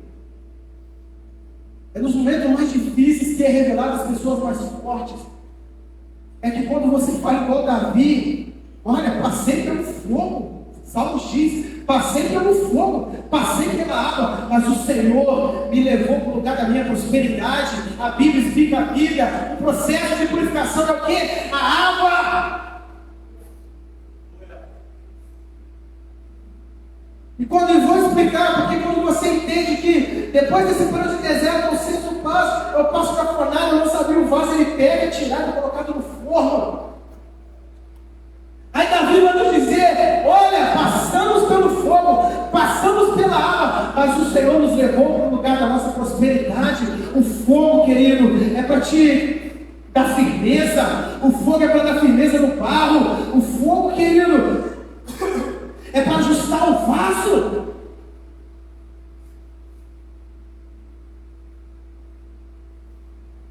É nos momentos mais difíceis que é revelado as pessoas mais fortes. É que quando você fala igual Davi: olha, passei pelo fogo, Salmos diz: passei pelo fogo, passei pela água, mas o Senhor me levou para o lugar da minha prosperidade. A Bíblia explica a Bíblia. O processo de purificação é o quê? A água. E quando eu vou explicar, porque quando você entende que depois desse período de deserto, eu sinto paz, eu passo para a fornalha, eu não sabia o vaso, ele pega, é tirado, colocado no forno. Aí Davi vai nos dizer: olha, passamos pelo fogo, passamos pela água, mas o Senhor nos levou para o lugar da nossa prosperidade. O fogo, querido, é para te dar firmeza. O fogo é para dar firmeza no barro. O fogo, querido, é para ajustar o vaso.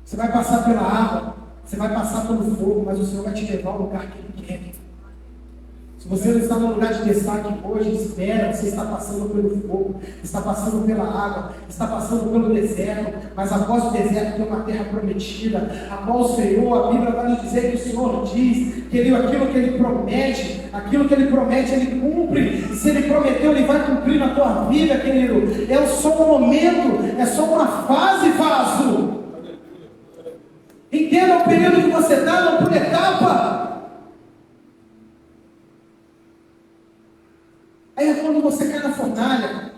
Você vai passar pela água, você vai passar pelo fogo, mas o Senhor vai te levar ao lugar que Ele quer. Se você não está no lugar de destaque hoje, espera. Você está passando pelo fogo, está passando pela água, está passando pelo deserto, mas após o deserto tem uma terra prometida. Após o Senhor, a Bíblia vai nos dizer que o Senhor diz que aquilo que Ele promete, Ele cumpre. E se Ele prometeu, Ele vai cumprir na tua vida, querido. É só um momento, é só uma fase, vaso. Entenda o período que você está, não por etapa. Aí é quando você cai na fornalha.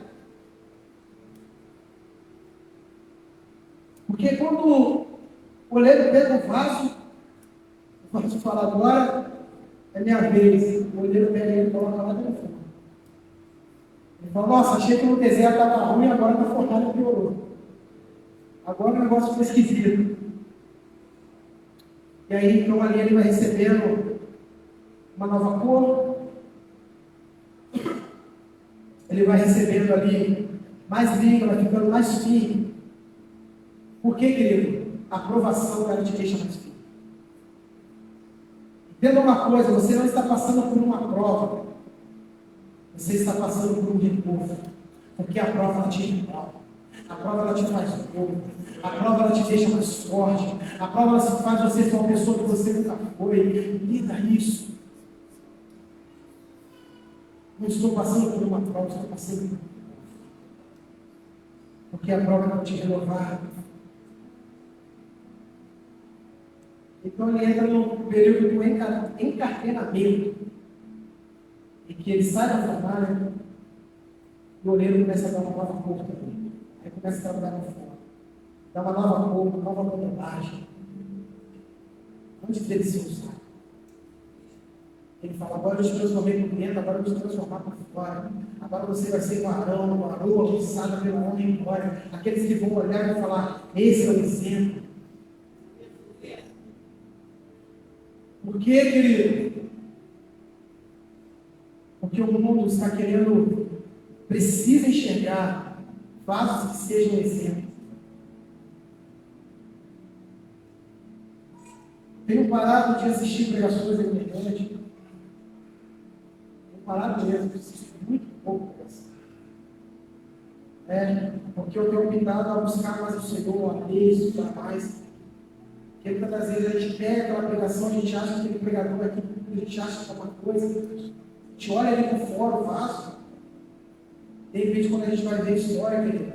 Porque quando o oleiro pega o vaso fala: agora é minha vez. O oleiro pega ele e coloca lá dentro do fogo. Ele fala: nossa, achei que no deserto estava ruim, agora na fornalha piorou. Agora o negócio foi esquisito. E aí então ali ele vai recebendo uma nova cor. Ele vai recebendo ali mais língua, vai ficando mais firme. Por quê, querido? A aprovação, ela te deixa mais firme. Entenda uma coisa: você não está passando por uma prova, você está passando por um repouso. Porque a prova ela te renova, a prova ela te faz novo, a prova ela te deixa mais forte, a prova ela faz você ser uma pessoa que você nunca foi. Lida isso. Não estou passando por uma prova, estou passando por uma prova. Porque a prova vai te renovar. Então ele entra no período do encardenamento. E que ele sai da fornalha, e o oleiro começa a dar uma nova cor também. Aí começa a trabalhar com fora. Dá uma nova cor, uma nova modelagem. Antes dele se usar. Ele fala: agora eu te transformei por dentro, agora eu vou te transformar por fora. Agora você vai ser um Arão, uma Aroa, pisada pela honra e glória. Aqueles que vão olhar e vão falar: esse é o exemplo. Por quê, querido? Porque o mundo está querendo, precisa enxergar vasos que sejam exemplo. Tenho parado de assistir pregações na internet. Parado mesmo, assisto muito pouco. Porque eu tenho optado a buscar mais o Senhor, a ler, estudar mais. Porque muitas das vezes a gente pega aquela pregação, a gente acha que aquele pregador aqui, a gente acha que é uma coisa, a gente olha ali por fora o vaso. De repente, quando a gente vai ver a história,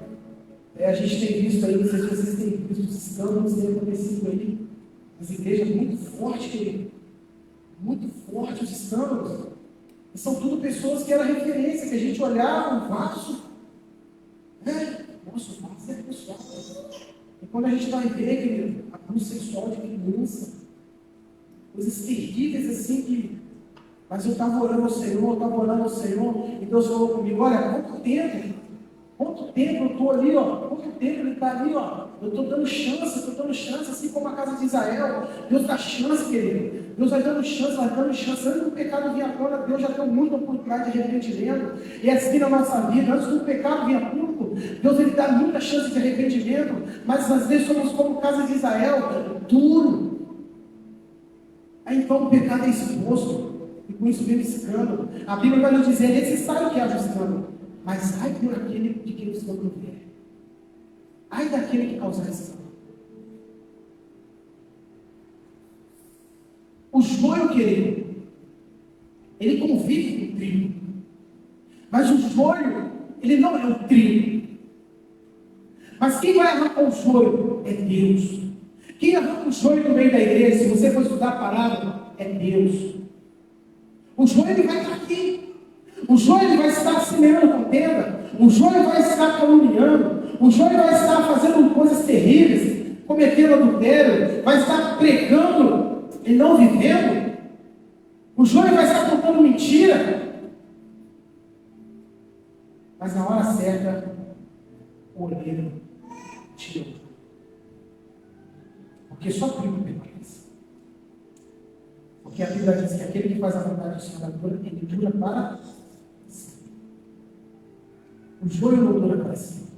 a gente tem visto aí, não sei se vocês têm visto os escândalos que têm acontecido aí, nas igrejas muito forte, muito forte os escândalos. E são tudo pessoas que eram referência, que a gente olhava o vaso. Nossa, o vaso é pessoal. E quando a gente vai ver, querido, abuso sexual de criança, coisas terríveis assim que. Mas eu estava orando ao Senhor, e Deus falou comigo: olha, quanto tempo eu estou ali, quanto tempo ele está ali, eu estou dando chance, assim como a casa de Israel. Deus dá chance, querido. Deus vai dando chance. Antes do pecado vir à tona, Deus já deu muita oportunidade de arrependimento. E é assim na nossa vida. Antes do pecado vir a público, Deus ele dá muita chance de arrependimento. Mas às vezes somos como casa de Israel, duro. Aí então o pecado é exposto. E com isso vem o escândalo. A Bíblia vai nos dizer: necessário que haja escândalo. Mas ai por aquele de quem o escândalo vier. Ai daquele que causar escândalo. O joio, querido, ele convive com o trigo. Mas o joio, ele não é o trigo. Mas quem vai arrancar o joio é Deus. Quem arranca o joio no meio da igreja, se você for estudar a palavra, é Deus. O joio ele vai estar aqui. O joio ele vai estar semeando contenda. O joio vai estar caluniando. O joio vai estar fazendo coisas terríveis, cometendo adultério, vai estar pregando e não vivendo. O joio vai estar contando mentira. Mas na hora certa, o olheiro tira o joio. Porque só trigo permanece. Porque a Bíblia diz que aquele que faz a vontade do Senhor, ele dura para sempre. O joio não dura para sempre.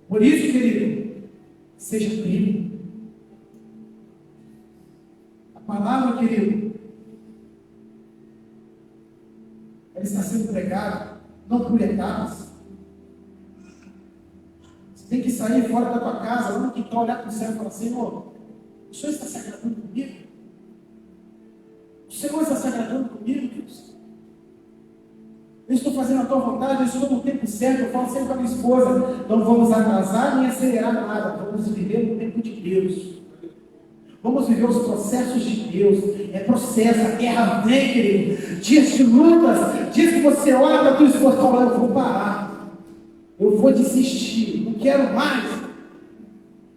Por isso, querido, seja trigo. A palavra, querido, ela está sendo pregada não por etapas. Você tem que sair fora da tua casa, lá no quintal, olhar para o céu e falar: Senhor, o Senhor está se agradando comigo? O Senhor está se agradando comigo, Deus? Eu estou fazendo a tua vontade, eu estou no tempo certo. Eu falo sempre com a minha esposa: não vamos atrasar nem acelerar nada, vamos viver no tempo de Deus. Vamos viver os processos de Deus. É processo, a guerra vem, querido. Dias de lutas, dias que você olha para a tua esposa e fala: eu vou parar, eu vou desistir, não quero mais.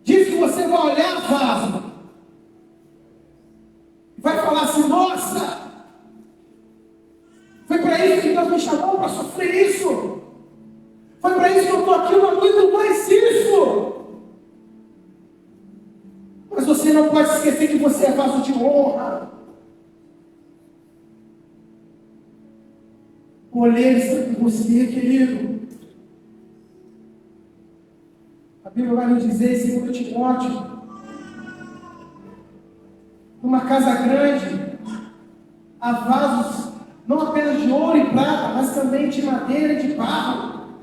Diz que você vai olhar, vaso, e vai falar assim: nossa, foi para isso que Deus me chamou, para sofrer isso. Foi para isso que eu estou aqui, eu não aguento mais isso. Mas você não pode esquecer que você é vaso de honra. O olheiro está com você, querido. A Bíblia vai nos dizer em 2 Timóteo: numa casa grande há vasos não apenas de ouro e prata, mas também de madeira e de barro,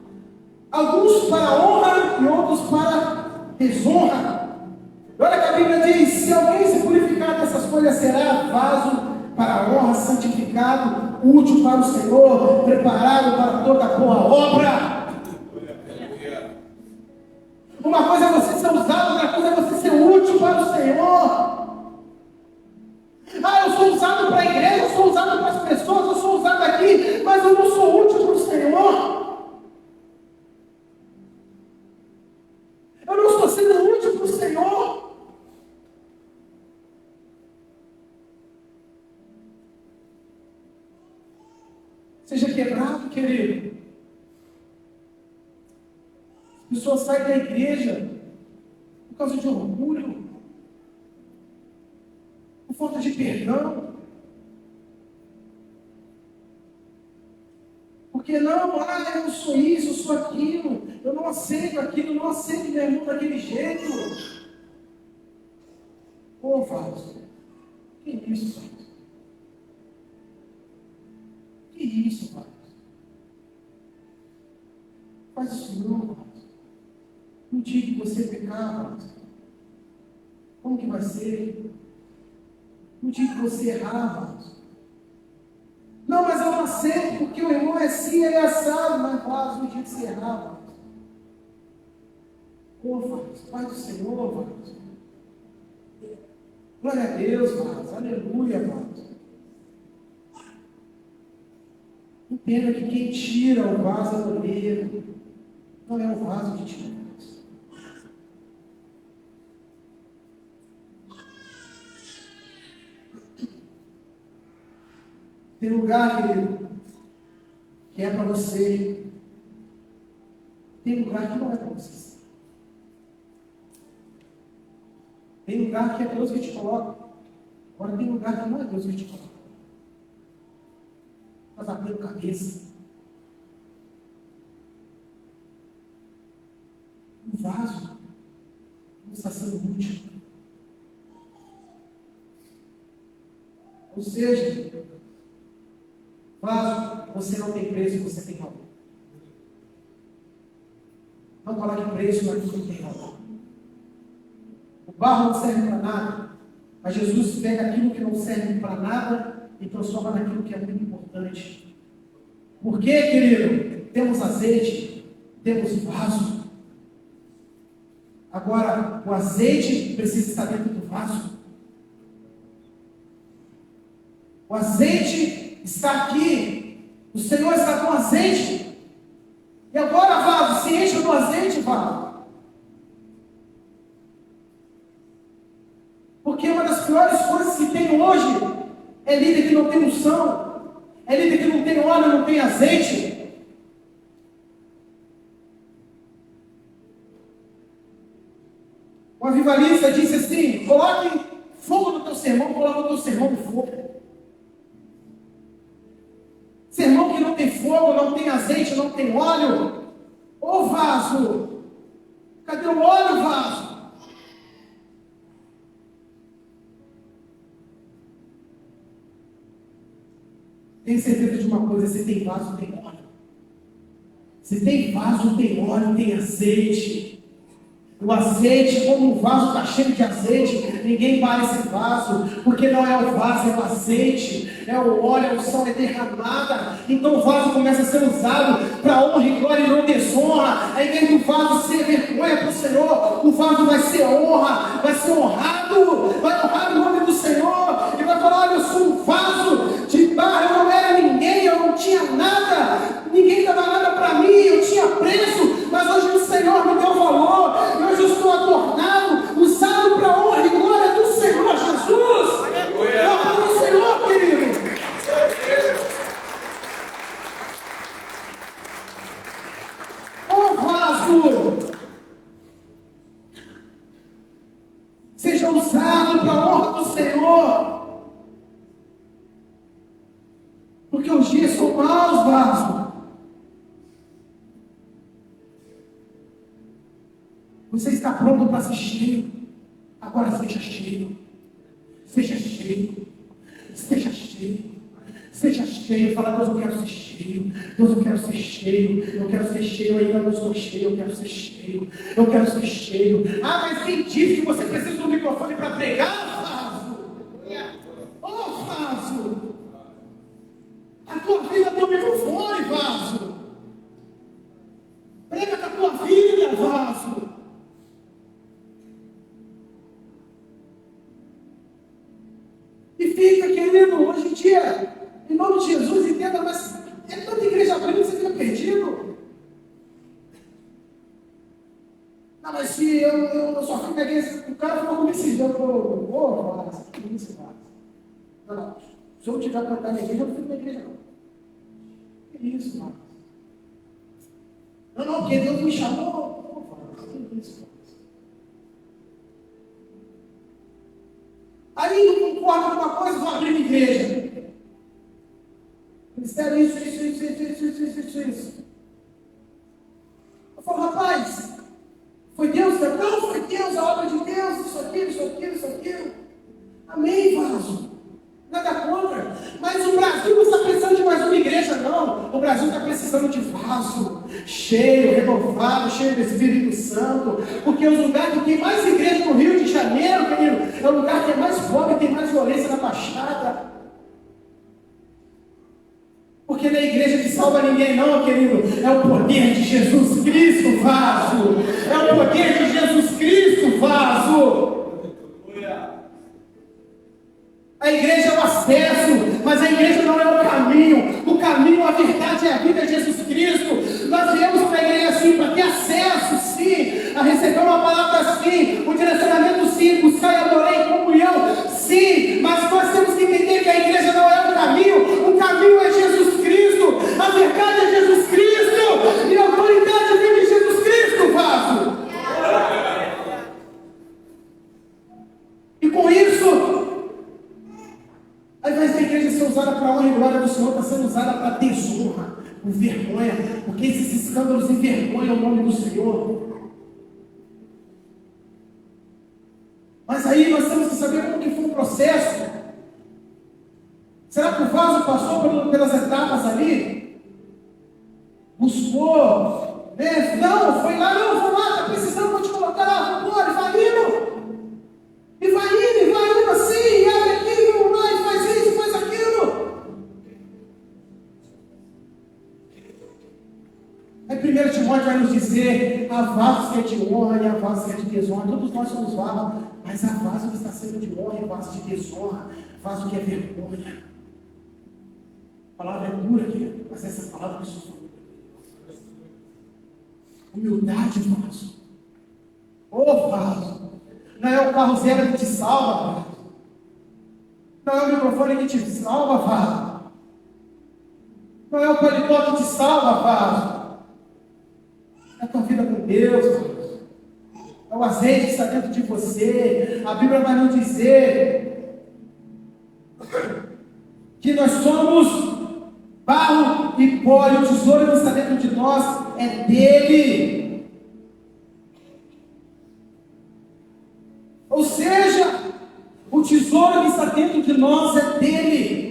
alguns para honra e outros para desonra. Olha que a Bíblia diz: se alguém se purificar dessas coisas, será vaso para a honra, santificado, útil para o Senhor, preparado para toda boa obra. Uma coisa é você ser usado, outra coisa é você ser útil para o Senhor. Ah, eu sou usado para a igreja, eu sou usado para as pessoas, eu sou usado aqui, mas eu não sou útil para o Senhor. Eu não estou sendo útil para o Senhor. Seja quebrado, querido. As pessoas saem da igreja por causa de orgulho, por falta de perdão. Porque não, eu não sou isso, eu sou aquilo, eu não aceito aquilo, eu não aceito meu irmão daquele jeito. Ô, vaso, que isso, vaso? Que isso, vaso? Faz isso não, vaso. No dia que você pecar, vaso, como que vai ser? No dia que você errar, vaso. Não, mas eu não aceito, porque o irmão é assim, ele é assado, mas vaso, no dia que você errar, vaso. Ô, vaso, Pai do Senhor, vaso. Glória a Deus, vaso. Aleluia, vaso. Entenda que quem tira o vaso é o olheiro, não é o vaso que tira. Tem lugar, querido, que é para você. Tem lugar que não é para você. Tem lugar que é Deus que te coloca. Agora tem lugar que não é Deus que te coloca. Está batendo cabeça. O vaso não está sendo útil. Ou seja, vaso, você não tem preço, você tem valor. Não coloque preço naquilo que tem valor. O barro não serve para nada, mas Jesus pega aquilo que não serve para nada e transforma naquilo que é muito importante. Porque, querido, temos azeite, temos vaso. Agora, o azeite precisa estar dentro do vaso. O azeite está aqui. O Senhor está com azeite. E agora, vaso, se enche do azeite, vaso. Porque uma das piores coisas que tem hoje é líder que não tem unção, é líder que não tem óleo, não tem azeite. O avivalista disse assim: coloque fogo no teu sermão, coloque o teu sermão no fogo. Sermão que não tem fogo, não tem azeite, não tem óleo. Ô vaso, cadê o óleo, vaso? Tenho certeza de uma coisa: se tem vaso, tem óleo. Se tem vaso, tem óleo, tem azeite. O azeite, como o vaso está cheio de azeite, ninguém para esse vaso, porque não é o vaso, é o azeite, é o óleo, a unção é derramada. Então o vaso começa a ser usado para honra e glória e não desonra. Aí vem do vaso ser vergonha para o Senhor, o vaso vai ser honra, vai ser honrado, vai honrar o nome do Senhor, e vai falar: olha, eu sou um vaso de barro, eu não era ninguém, eu não tinha nada, ninguém dava nada para mim, eu tinha preço, mas hoje o Senhor me deu valor, e hoje eu estou adornado, usado para a honra e glória do Senhor Jesus. Glória do Senhor, querido. Ô vaso, seja usado para a honra do Senhor. Porque os dias são maus, vaso. Você está pronto para ser cheio. Agora seja cheio. Seja cheio. Seja cheio. Seja cheio. Fala: Deus, eu quero ser cheio. Deus, eu quero ser cheio. Eu quero ser cheio. Eu ainda não estou cheio. Eu quero ser cheio. Eu quero ser cheio. Ah, mas quem disse que você precisa do microfone para pregar, vaso? Ô, vaso! A tua vida tem um microfone, vaso. Prega com a tua vida, vaso. E fica, querido, hoje em dia, em nome de Jesus, entenda, mas é tanta igreja abrindo que você fica perdido. Não, mas se eu só fico na igreja, o cara falou comigo esse dia, eu vou, vaso, que isso, vaso. Não, se eu não tiver para cantar na igreja, eu não fico na igreja, não. Que isso, vaso. Não, porque Deus me chamou. Que isso, vaso. Aí não concorda com uma coisa, vou abrir uma igreja. Ministério isso. Eu falo: rapaz, foi Deus? Não, foi Deus, a obra de Deus, isso aquilo. Amém, vaso. Nada contra. Mas o Brasil não está precisando de mais uma igreja, não. O Brasil está precisando de vaso cheio, renovado, cheio do Espírito Santo. Porque os lugares que tem mais igreja no Rio de Janeiro, querido, é o lugar que é mais pobre, tem mais violência na Baixada. Porque na igreja que salva ninguém, não, querido. É o poder de Jesus Cristo, vaso. É o poder de Jesus Cristo, vaso. A igreja é o acesso, mas a igreja não é o caminho. O caminho, a verdade e a vida é Jesus Cristo. Nós viemos para a igreja sim, para ter acesso sim, a receber uma palavra sim, o direcionamento sim, buscar e adorar em comunhão sim, mas nós temos que entender que a igreja não é o caminho é Jesus Cristo, a verdade é Jesus Cristo, e a autoridade vem de Jesus Cristo, vaso. E com isso, ao invés da igreja ser usada para a honra e glória do Senhor, está sendo usada para desonra, por vergonha, porque esses escândalos envergonham o nome do Senhor. Mas aí nós temos que saber como que foi o processo. Será que o vaso passou pelas etapas ali? Buscou, né? Não, foi lá, está precisando, vou te colocar lá, vambora, vai indo. E vai indo assim, e abre aqui, vamos lá, e faz isso, faz aquilo. Aí 1 Timóteo vai nos dizer, há vasos que é de honra e há vasos que é de desonra. Todos nós somos vasos, mas há vaso que está sendo de honra e vaso de desonra, vaso que é vergonha. A palavra é dura aqui, mas essa palavra me sufoca. Humildade, vaso. Ô vaso. Não é o carro zero que te salva, vaso. Não é o microfone que te salva, vaso. Não é o paletó que te salva, vaso. É a tua vida com Deus, vaso. É o azeite que está dentro de você. A Bíblia vai nos dizer que nós somos barro e pó, e o tesouro que está dentro de nós é dele. Ou seja, o tesouro que está dentro de nós é dele.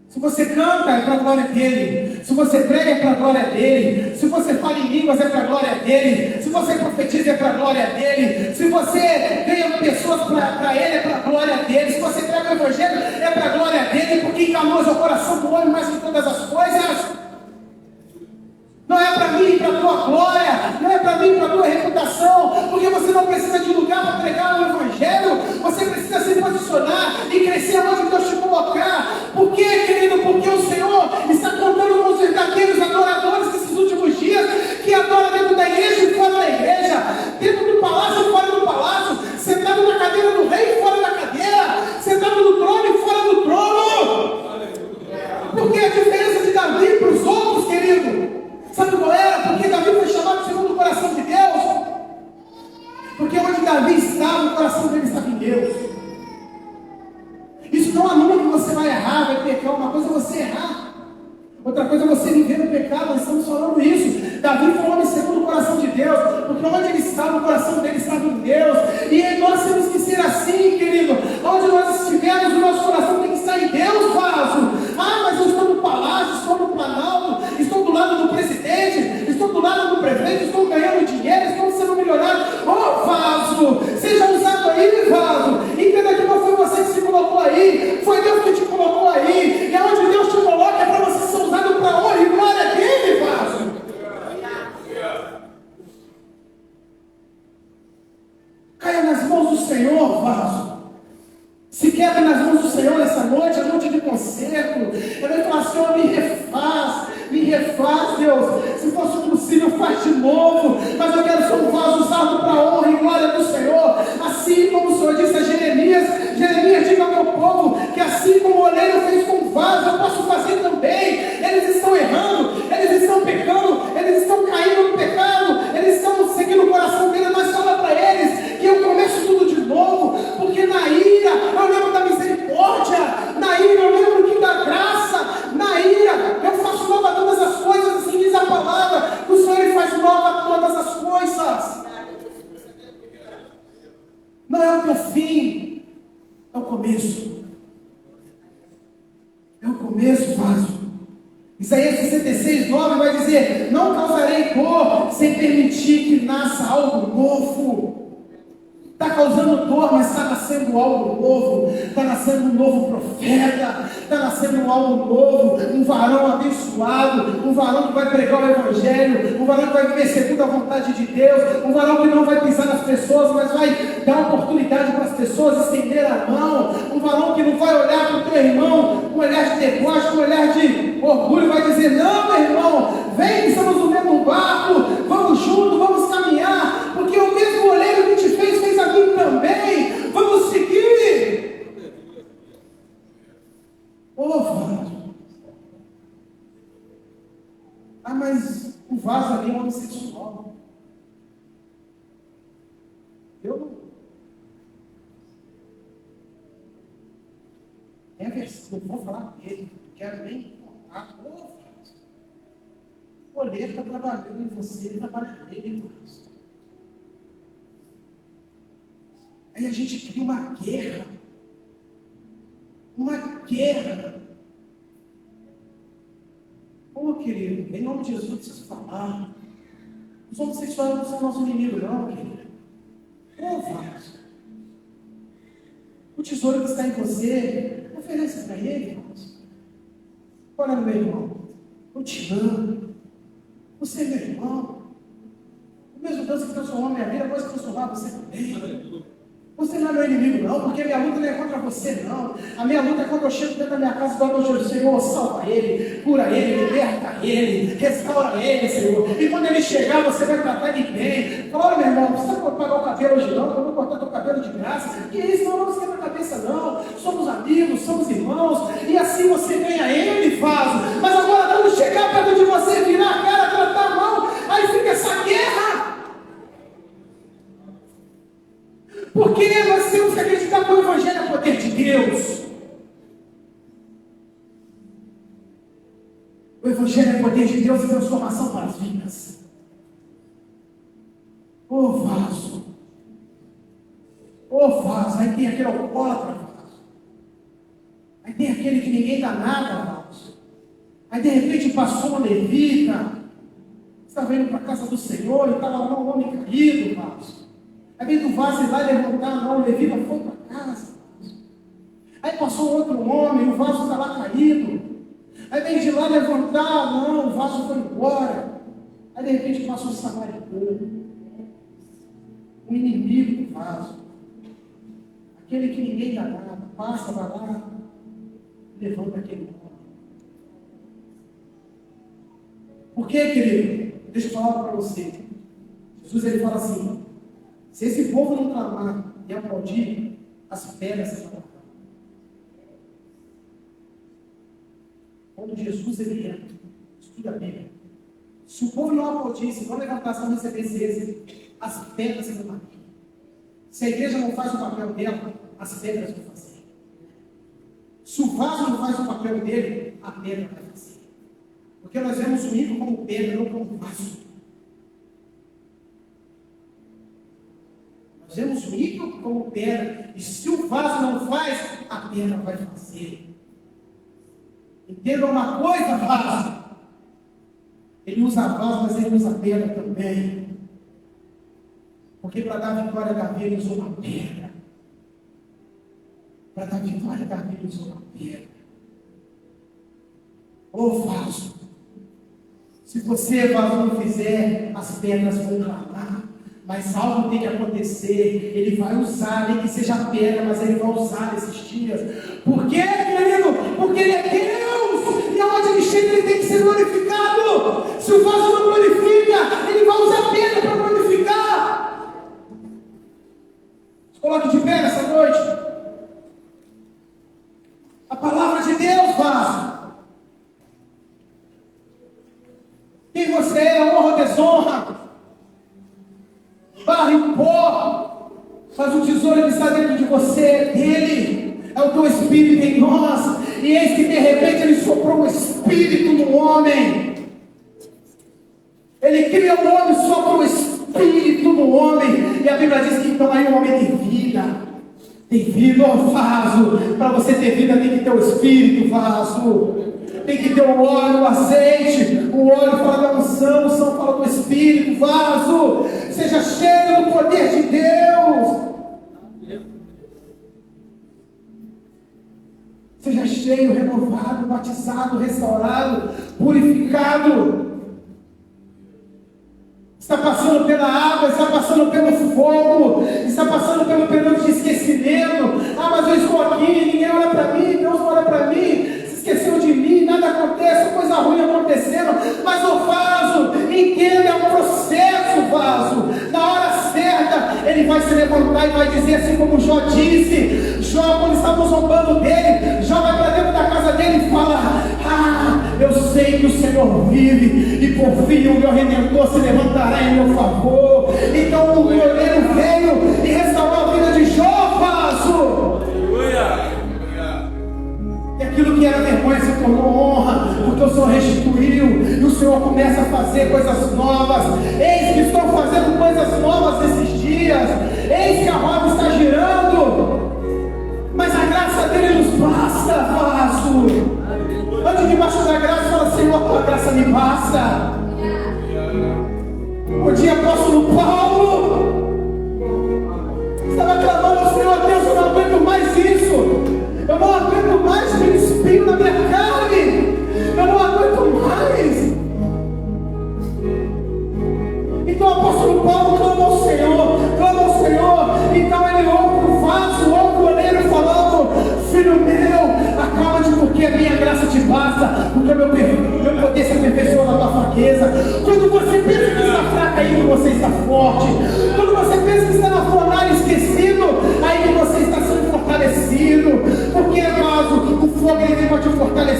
Se você canta, é para a glória dele. Se você prega, é para a glória dele. Se você fala em línguas, é para a glória dele. Se você profetiza, é para a glória dele. Se você ganha pessoas para ele, é para a glória dele. Se você prega o evangelho, é para a glória dele. Porque enganou o coração do homem mais que todas as coisas. Não é para mim, para a tua glória. Não é para mim, para a tua reputação. Porque você não precisa de lugar para pregar o evangelho. Você precisa se posicionar e crescer onde Deus te colocar. Por quê, querido? Porque o Senhor está contando com os verdadeiros adoradores desses últimos dias, que adoram dentro da igreja e fora da igreja, dentro do palácio e fora do palácio, sentado na cadeira do rei e fora da cadeira, sentado no trono e fora do trono. Porque a diferença de Davi para os outros, querido, sabe qual era? Porque Davi foi chamado segundo o coração de Deus. Porque onde Davi estava, o coração dele estava em Deus. Isso não anula que você vai errar, vai pecar. Uma coisa é você errar, outra coisa é você viver no pecado. Nós estamos falando isso. Davi foi um homem segundo o coração de Deus, porque onde ele estava, o coração dele estava em Deus. E nós temos que ser assim, querido. Onde nós estivermos, o nosso coração tem que estar em Deus, vaso. Ah, mas eu estou no palácio, estou no Planalto, estou do lado do presidente, estou do lado do prefeito, estou ganhando dinheiro, estou sendo milionário. Oh, vaso, seja usado aí, vaso. Entenda que não foi você que se colocou aí, foi Deus que te colocou aí. E aonde Deus te coloca é para você ser usado para a honra e glória dele, vaso. Caia nas mãos do Senhor, vaso. Se quebra nas mãos do Senhor essa noite, é noite de conserto. Eu vou falar, Senhor, me refaz, Deus. Se fosse possível, faz de novo. Mas eu quero ser um vaso usado para a honra e glória do Senhor. Assim como o Senhor disse a Jeremias, diga ao meu povo que assim como o oleiro fez com o vaso, eu posso fazer também. Eles estão errando, eles estão pecando, eles estão caindo no pecado, eles estão seguindo o coração dele, mas fala para eles que eu começo tudo de novo, porque na ira eu lembro da misericórdia, na ira eu lembro que da graça, na ira eu faço nova todas as coisas, assim diz a palavra, que o Senhor ele faz nova todas as coisas. Não é o teu fim, é o começo. É o começo, vaso. Isaías 66, 9 vai dizer: não causarei dor sem permitir que nasça algo novo. Está causando dor, mas está nascendo algo novo. Está nascendo um novo profeta. Está nascendo algo novo. Um varão abençoado. Um varão que vai pregar o evangelho. Um varão que vai viver segundo a vontade de Deus. Um varão que não vai pisar nas pessoas, mas vai dar oportunidade para as pessoas estender a mão. Um varão que não vai olhar para o teu irmão com um olhar de deboche, com um olhar de orgulho. Vai dizer: não, meu irmão, vem, estamos no mesmo barco. Vamos juntos, vamos caminhar. Porque o mesmo oleiro que te fez a mim também. Vamos seguir. Ô, vaso. Ah, mas o vaso ali é um homossexual. Eu não vou falar dele. Não quero nem contar. Ô, vaso. O oleiro está trabalhando em você, ele trabalha nele, vaso. Aí a gente cria uma guerra. Uma guerra. Ô, querido, em nome de Jesus, eu preciso falar. Os homossexuais não são nosso inimigo, não, querido. Ô, vaso. O tesouro que está em você, oferece para ele, vaso. Olha, meu irmão, eu te amo. Você é meu irmão. O mesmo Deus que transformou a minha vida pode transformar você também. Você não é meu inimigo, não, porque minha luta não é contra você, não. A minha luta é quando eu chego dentro da minha casa e dou ao meu Senhor, salva ele, cura ele, liberta ele, restaura ele, Senhor. E quando ele chegar, você vai tratar ele bem. Fala, olha, meu irmão, não precisa pagar o cabelo hoje, não, eu vou cortar teu cabelo de graça. Que isso, não esquenta a cabeça, não. Somos amigos, somos irmãos, e assim você ganha ele, faz. Mas agora, quando chegar perto de você, virar a cara, tratar a mão, aí fica essa guerra. Porque nós temos que acreditar que o Evangelho é o poder de Deus. O Evangelho é o poder de Deus e transformação para as vidas. Ô vaso. Ô vaso. Aí tem aquele alcoólatra, vaso. Aí tem aquele que ninguém dá nada, vaso. Aí de repente passou uma levita. Estava indo para a casa do Senhor e estava lá um homem caído, vaso. Aí veio do vaso ir lá levantar, não, o levita foi para casa. Aí passou outro homem, o vaso está lá caído. Aí veio de lá levantar, não, o vaso foi embora. Aí de repente passou um samaritano, um inimigo do vaso, aquele que ninguém dá nada, passa, vai lá, levanta aquele homem. Por quê, querido? Deixa eu falar para você. Jesus ele fala assim: se esse povo não clamar e aplaudir, as pedras se levantarão. Quando Jesus ele entra, estuda a Bíblia. Se o povo não aplaudisse, não levantasse, não recebesse esse, as pedras se levantariam. Se a igreja não faz o papel dela, as pedras vão fazer. Se o vaso não faz o papel dele, a pedra vai fazer. Porque nós vemos o ídolo como pedra, não como vaso. Nós vemos o ídolo como pedra, e se o vaso não faz, a pedra vai fazer. Entenda uma coisa, vaso. Ele usa vaso, mas ele usa pedra também. Porque para dar vitória a Davi, ele usou uma pedra. Para dar vitória a Davi, ele usou uma pedra. Ô vaso, se você, vaso, não fizer, as pedras vão clamar. Mas algo tem que acontecer. Ele vai usar, nem que seja pedra, mas ele vai usar nesses dias. Por quê, querido? Porque ele é Deus. E aonde ele chega, ele tem que ser glorificado. Se o vaso não glorifica, ele vai usar pedra para glorificar. Se coloque de pé nessa noite. A palavra de Deus, vaso. Quem você é, honra ou desonra? Barra em pó, mas o tesouro que está dentro de você é dele, é o teu espírito em nós, e eis que de repente ele soprou um espírito no homem, ele cria um homem, sopra um espírito no homem, e a Bíblia diz que então aí o homem tem vida, ó vaso, para você ter vida tem que ter o espírito, vaso. Tem que ter o óleo, o azeite. O óleo fala da unção, a unção fala do Espírito, vaso. Seja cheio do poder de Deus. Seja cheio, renovado, batizado, restaurado, purificado. Está passando pela água, está passando pelo fogo, está passando pelo período de esquecimento. Ah, mas eu estou aqui, ninguém olha para mim, Deus não olha para mim. Esqueceu de mim, nada acontece, coisa ruim acontecendo, mas o vaso, entenda, é um processo, vaso. Na hora certa, ele vai se levantar e vai dizer assim como Jó disse. Jó, quando estavam zombando dele, Jó vai para dentro da casa dele e fala: ah, eu sei que o Senhor vive, e por fim o meu Redentor se levantará em meu favor. Então o goleiro veio e restaurou a vida de Jó, vaso. Aleluia. E aquilo que era vergonha se tornou honra, porque o Senhor restituiu, e o Senhor começa a fazer coisas novas. Eis que estou fazendo coisas novas nesses dias, eis que a roda está girando, mas a graça dele nos basta, vaso. Ande debaixo da graça e fala: Senhor, tua graça me basta. O dia apóstolo Paulo estava clamando: Senhor Deus, eu não aguento mais isso. Eu não aguento mais ter espinho na minha carne. minha graça te basta, porque o meu poder se aperfeiçoa na tua fraqueza. Quando você pensa que está fraco, aí que você está forte. Quando você pensa que está na fornalha esquecido, aí que você está sendo fortalecido. Porque, amado, o fogo ele vem para te fortalecer.